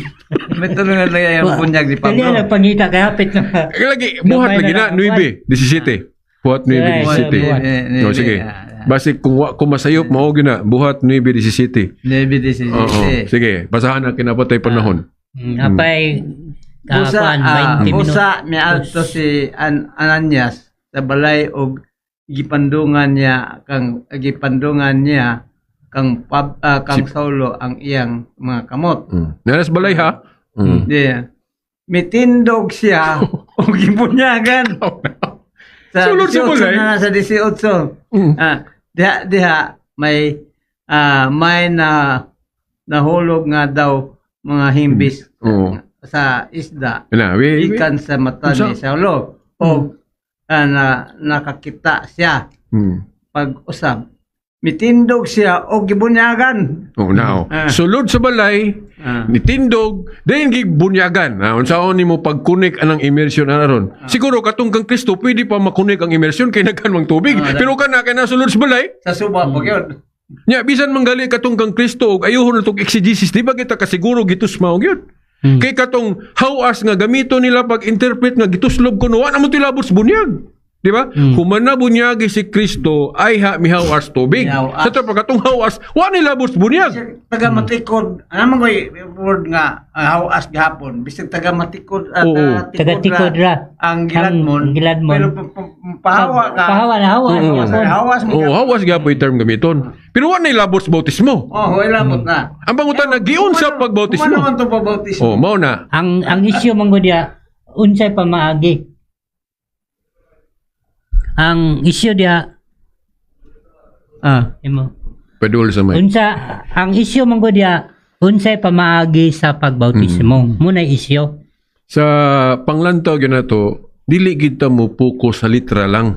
May tulungan na yung punyag ni Kaya Pablo. nagpangita kaya hapit na. Lagi, buhat lagi na, 9, 17. Buhat 9, 17. O, sige. Basi kung wa ko masayop, mao gina, buhat 9, 17. David is Oo, sige. Basahan na kinapatay panahon. Apay, Busa, 20 minutos. busa may alto si Ananias sa balay og gipandungan niya kang kang Saulo ang iyang mga kamot. Naras balay ha? Yeah. Mitindog siya og gibunyagan. Sulod sa balay? Sa 18. Diha may nahulog nga daw mga himbis sa isda ikan sa mata ni Saulo o nakakita siya pag-usab mitindog siya o gibunyagan sulod sa balay mitindog dayon gibunyagan unsaon nimo pagkunik anang immersion aron siguro katong kang Kristo pwede pa makunik ang immersion kay nagkanwang tubig pero kana sulod sa balay sa suba pag yun. Nya bisan manggali katong kang Kristo og ayuhon natong exegesis di ba kita kasiguro gitusmaw gyud kay katong hawas nga gamito nila pag interpret nga gituslob kuno wa na mo tilabot sa bunyag di ba humana bunyagi si Kristo ay mihawas tubig sa to pag katong hawas wa nilabot sa bunyag Taga matikod naman ko word nga hawas gihapon bisag taga matikod Taga-tikod ra. ang giladmon pero pahawa ka hawas mo hawas gyapon yung term gamiton pero wa nilabot sa bautismo ilabot na ang pangutan na giun sa pagbautismo naman to pagbautismo mao na Ang isyu man ko diya unsay pamaagi. Ang isyu diya imo. padul sa may Ang isyu man ko diya unsay pamaagi sa pagbautismo. Muna isyu. sa panglantaw gyud nato dili kita mo focus sa litra lang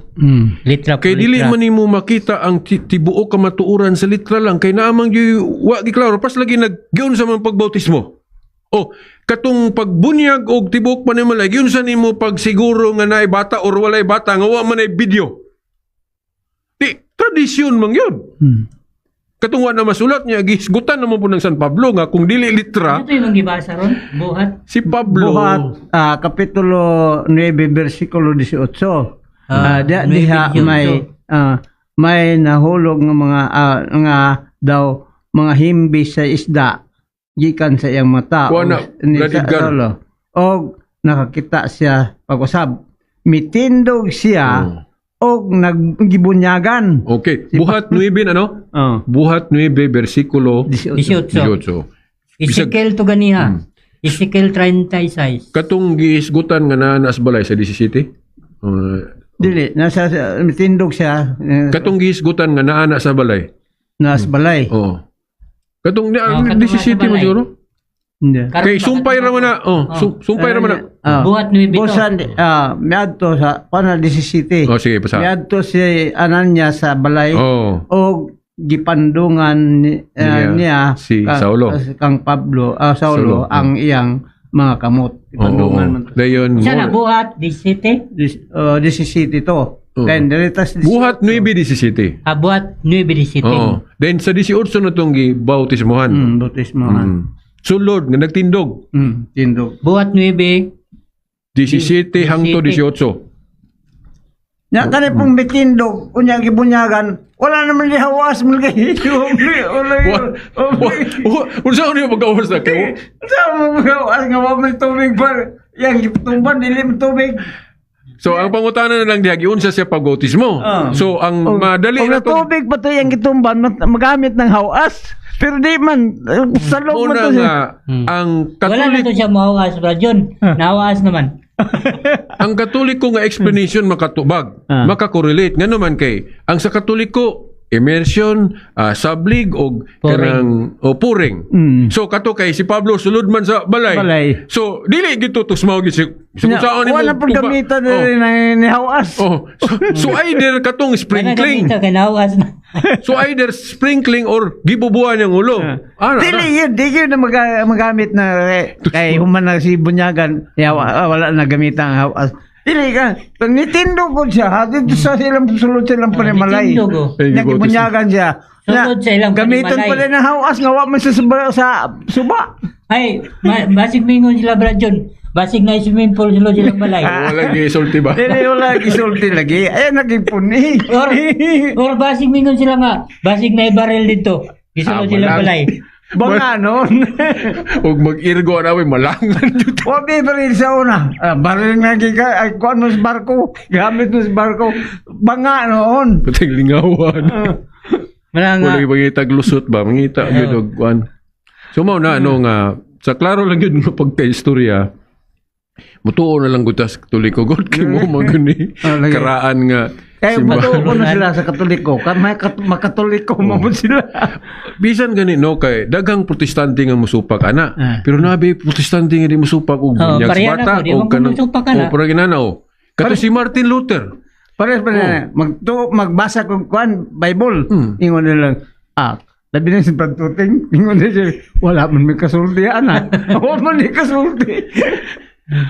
Litra kay dili man nimo makita ang tibuok ka matuuran sa litra lang kay naamang wa gi klaro pas lagi naggiun sa mga pagbautismo katong pagbunyag og tibuok pa nimo lagi yun sa nimo pagsiguro nga naay bata or walay bata nga wa man ay video di tradisyon man yun Katungwa na masulat niya, gisgutan naman po ng San Pablo nga kung dili litra, Ano ito yung gibasa ron? Buhat? si Pablo, Buhat, Kapitulo 9, versikulo 18. Diha 9:18. may nahulog nga mga nga daw mga himbis sa isda gikan sa iyang mata Kuha na, Brad Edgar. o nakakita siya pag-usab. Mitindog siya og naggibunyagan. okay, buhat 9, ano? Oh. Buhat 9, versikulo 18. 18. Ezekiel to ganiha. Ezekiel 36. Katong giisgutan nga na nas balay sa 17. Dili, nasa mitindog siya Katong giisgutan nga naa na sa balay. nas balay. Oo. Katong katong 17 nasa mo balay. siguro. Hindi. Karon Kay pa, sumpay katong- ra man na. Sumpay ra man na. Buhat 9 to. Busan, miadto sa, pana 17. Oh, sige, pasa. Miadto si Ananya sa balay. Oh. O gipandungan niya Si Saulo. kang Pablo, Saulo, Saulo, ang iyang mga kamot. Gipandungan man to. Dayon Isa na buhat 17. 17 to. Then diritas buhat 9:17. Buhat 9:17. Oo. Then sa 18 na tong gibautismohan. Bautismohan. So Lord nga nagtindog Tindog. Buhat 9. 17 hangtod 18. Nya kani pong bitindog unya gibunyagan, wala naman gihawas mo kay. Unsa niyo pagkawas na kayo? Sa mga nga wa may tubig pa. Yang gitumban dili mo tubig. So ang pangutana na lang diha giunsa siya pagbautismo. So ang madali na Kung to tubig pa to yung gitumban, magamit ng hawas. Pero di man, sa loob man una to siya. nga ang Wala na Katolik to siya mahawas, Brad John. Nahawas naman. ang Katoliko nga explanation makatubag, makakorelate nga naman kay ang sa Katoliko immersion, sablig og kanang puring. So kato kay si Pablo sulod man sa balay. Balay. So dili gito tusmaw gid si saan Wala pong gamitan ni hawas. So either katong sprinkling. Ito kay nahawas na. So either sprinkling or gibubuan ang ulo. Di yun na magamit na kay human na si Bunyagan, wala na gamitan ang hawas. Dili ka, nitindog ko siya, dito sa sulod silang panimalay. Nitindog, oh. Nagibunyagan siya. Sulod sa ilang gamitan panimalay. pa rin ng hawas, nga wa man sa suba. Ay, basig mingon sila, Brad John. Basig na swimming pool sila silang balay. Wala gisulti ba? Dili wala gisulti lagi. Ay naging puni. Or basig mingon sila nga. Basig na ibaril dito. Gisulod silang balay. Banga noon. Ug mag-irgo na way malangan jud. Wabi baril sa una. Baril nga giga, ay kuan mo sa barko. Gamit mo sa barko. Banga noon. Patay lingawan. Wala nga. Wala mangita lusot ba? Mangita gyud og kuan. So mao na ano nga sa klaro lang yun nga pagka-istorya. Mutuo na lang gutas Katoliko god kay mo magani karaan nga Kaya simbahan. matuo ko na sila sa Katoliko. Makatoliko mo sila. Bisan gani no kay daghang protestante nga musupak ana. Pero nabi protestante nga di musupak og bunyag sa pareha na bata ko, di o man ko kanang musupak ana. o parang ginana o. Kato si Martin Luther. Pares pa na. Magbasa ko kuan Bible. Ingon nila labi na si Pantuting. Ingon nila wala man may kasulti ana. Wala man may kasulti.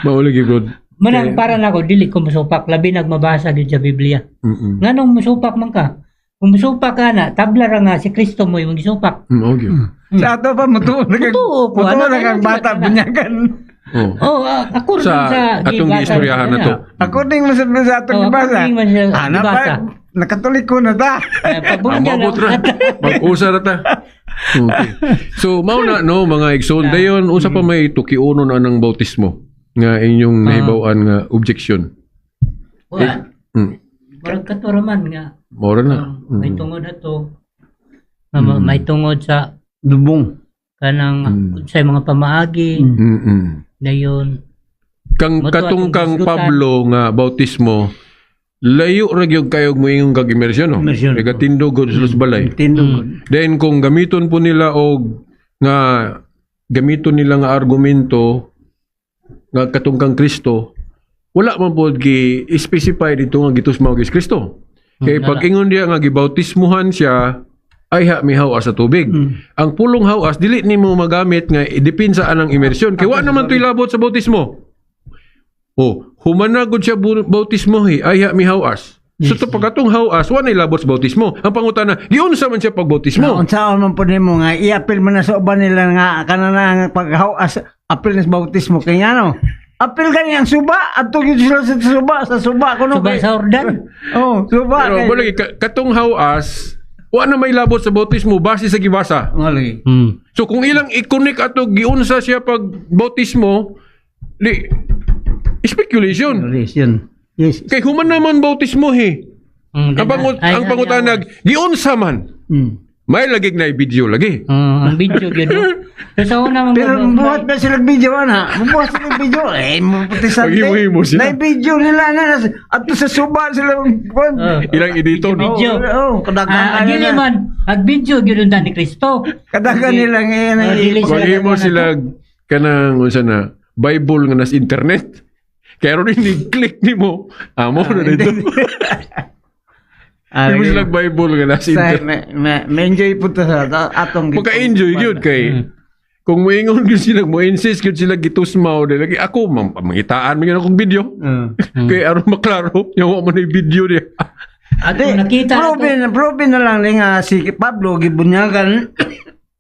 Mauli gyud bro. Manang para na ako, dili ko musupak. Labi nagmabasa din sa Biblia. Nga nung musupak man ka. Kung musupak ka na, tabla ra nga si Kristo mo yung musupak. Okay. Sa ato pa mutuo na kang Mutuo ko, mutuo ano, na kang ano, bata ano. bunyagan. Oh. Ako rin Sa atong giistoryahan na to. According mo sa atong gibasa. According mo sa Ana gibasa. pa nakatoliko na ta. Mabot ra. Mag-usa ra ta. Okay. So mao na no mga igsoon dayon unsa pa may tukiuno na ng bautismo nga inyong nahibaw-an nga objection. Wala. Parang katuraman nga. Mora na. May tungod ato. May tungod sa Dubong. kanang sa mga pamaagi. Dayon. Kang Mato katong atong kang hisgutan. Pablo nga bautismo layo ra gyud kayog mo ingong kag immersion no. Immersion. Kay katindog gud sa balay. Tindog. Then kung gamiton po nila og nga gamiton nila nga argumento nga katong kang Kristo, wala man po gi-specify dito nga gitusmaw kay Kristo. Kay pag ingon diya nga gibautismuhan siya ay may hawas sa tubig. Ang pulong hawas dili nimo magamit nga idepend sa anang immersion. Kay wa naman tuy labot sa bautismo. Humanagod siya bautismo ay may hawas. So to pagkatong hawas, wala ilabot sa bautismo. Ang pangutana, giunsa man siya pagbautismo. Unsaon man po nimo nga i-apil mo na sa uban nila nga kanana nga paghawas apil na sa bautismo kay ngano. Apil kani ang suba adto gyud sila sa suba kuno. Suba sa Jordan. Oh, suba. Pero balagi katong hawas, wala na may labot sa bautismo base sa gibasa. Ngali. So kung ilang i-connect ato giunsa siya pag bautismo, di speculation. Relation. Yes. Kay human naman bautismo he. Ang pangutanag, giunsa man. May lagig na video lagi. Ang video yun. So sa una mga Pero buhat ba sila video ana? Buhat sila video. Maputisan. Paghimo-himo sila. Na video nila na adto sa suba sila. Ilang editor. Video. Oh, kadagan Dili nila. man, ang video yun ni Kristo. Kadagan nila ngayon. Dili Paghimo sila kanang unsa na Bible nga nas internet. Kaya ron ni-click ni mo. Amo na dito. Hindi mo sila Bible nga nas internet. Ma-enjoy po ito sa atong Pagka-enjoy yun kay kung moingon yun sila, mo-insist yun sila gitusmaw. Lagi ako, mangitaan mo yun akong video. Kaya aron maklaro, yung mo na yung video niya. At kung nakita proven na lang nga si Pablo gibunyagan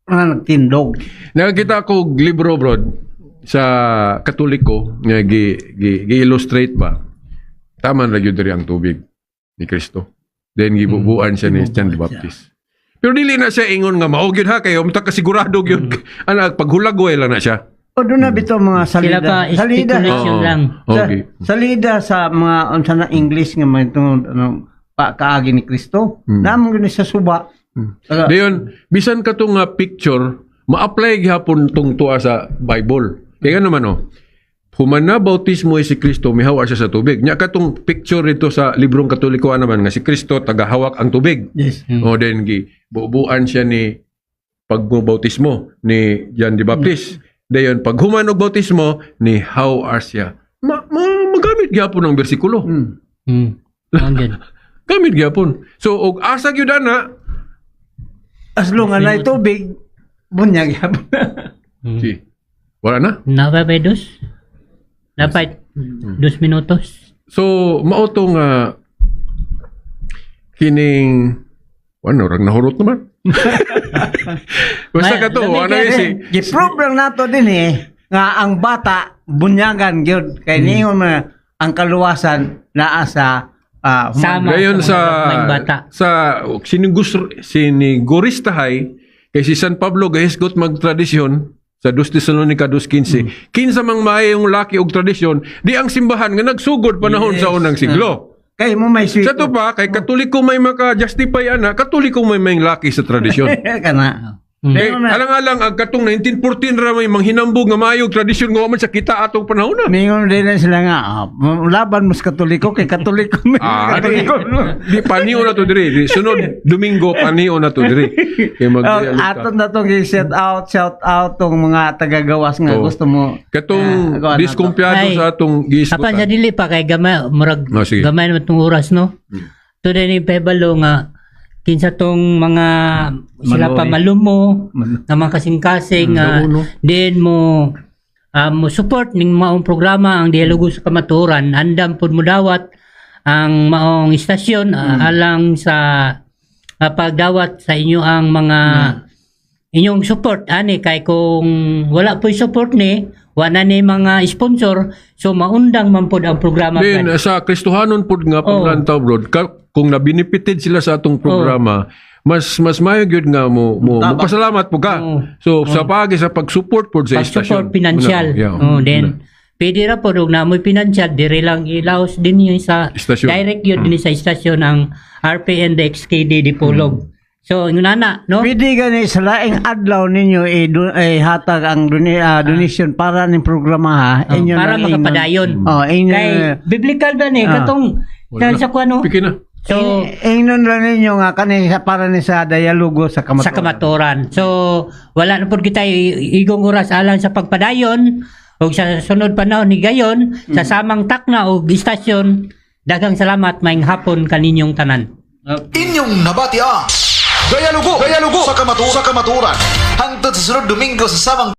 nga nagtindog. Nakakita ako libro, bro, sa Katoliko nga gi-illustrate ba. Tama na yun diri ang tubig ni Kristo. Then gibubuan siya ni John the Baptist. Pero dili na siya ingon nga mao gyud ha kayo umta kasigurado gyud. Anak paghulagway lang na siya. O doon na bito mga salida. sila pa speculation lang. Okay. Salida sa mga unsa na English nga may tungod kaagi ni Kristo. Namon gyud sa suba. Dayon, bisan ka tong picture, ma-apply gihapon tong tuwa sa Bible. Kaya naman human na bautismo si Kristo, mihawa siya sa tubig. Nya katong picture ito sa librong Katoliko naman nga si Kristo tagahawak ang tubig. Yes. O then bubuan siya ni pagbautismo ni John the Baptist. Dayon pag human og bautismo ni how are siya. Magamit gyapon ang bersikulo. Gamit gyapon. So og asa gyud ana As long as na tubig bunyag gyapon. si wala na. Napay dos. Dapat 2 minutos. So mao to nga kining rag nahurot naman. Basta ka to, ano si Gi-prove lang nato din nga ang bata bunyagan gyud kay niingon man ang kaluwasan naa sa Sama gayon mga bata. sa siniguristahay kay si San Pablo gahisgot magtradisyon sa 2 Tesalonica 2:15. Kinsa mang maayong laki og tradisyon, di ang simbahan nga nagsugod panahon sa unang siglo. kay mo may sweet. Sa to pa, kay Katoliko may maka-justify ana, Katoliko may laki sa tradisyon. kana. Eh, alang-alang ang katong 1914 ra may manghinambog nga maayong tradisyon nga man sa kita atong panahon na. Mingon din na sila nga laban mo sa Katoliko kay Katoliko. Di paniyo na to diri. Sunod Domingo paniyo na to diri. Kay Aton na tong shout out tong mga tagagawas nga gusto mo. katong gawa na to. diskumpiyado Ay, sa atong Apan sa giisgutan. dili pa kay gamay murag Sige. gamay naman tong oras no. Today ni pebalo nga kinsa tong mga sila pa malumo nga mga kasing-kasing din mo mo support ning maong programa ang dialogo sa kamaturan andam pud mo dawat ang maong istasyon alang sa pagdawat sa inyo ang mga inyong support ani kay kung wala po support ni wala ni mga sponsor so maundang man pud ang programa Then kan. sa Kristohanon pud nga paglantaw bro, kung nabinipited sila sa atong programa, mas mayo gyud nga mo pasalamat po ka. So sa sa pag-support po sa Pag-support istasyon. financial. Then pwede ra po na mo financial dire lang ilaos din yung sa Istasyon. direct yun din sa istasyon ng RPN the XKD Dipolog. So yun na no. Pwede gani sa laing adlaw ninyo hatag ang donation para ning programa ha. Inyo para lang makapadayon. inyo Kay biblical ba ni katong sa kuno. Piki na. So ingnon lang ninyo nga kani para ni sa dialogo sa kamaturan. sa kamaturan. So wala na pud kita igong oras alang sa pagpadayon ug sa sunod panahon ni gayon sa samang takna og istasyon. Daghang salamat maayong hapon kaninyong tanan. Inyong nabati ang Dialogo sa kamaturan hangtod sa sunod Domingo sa samang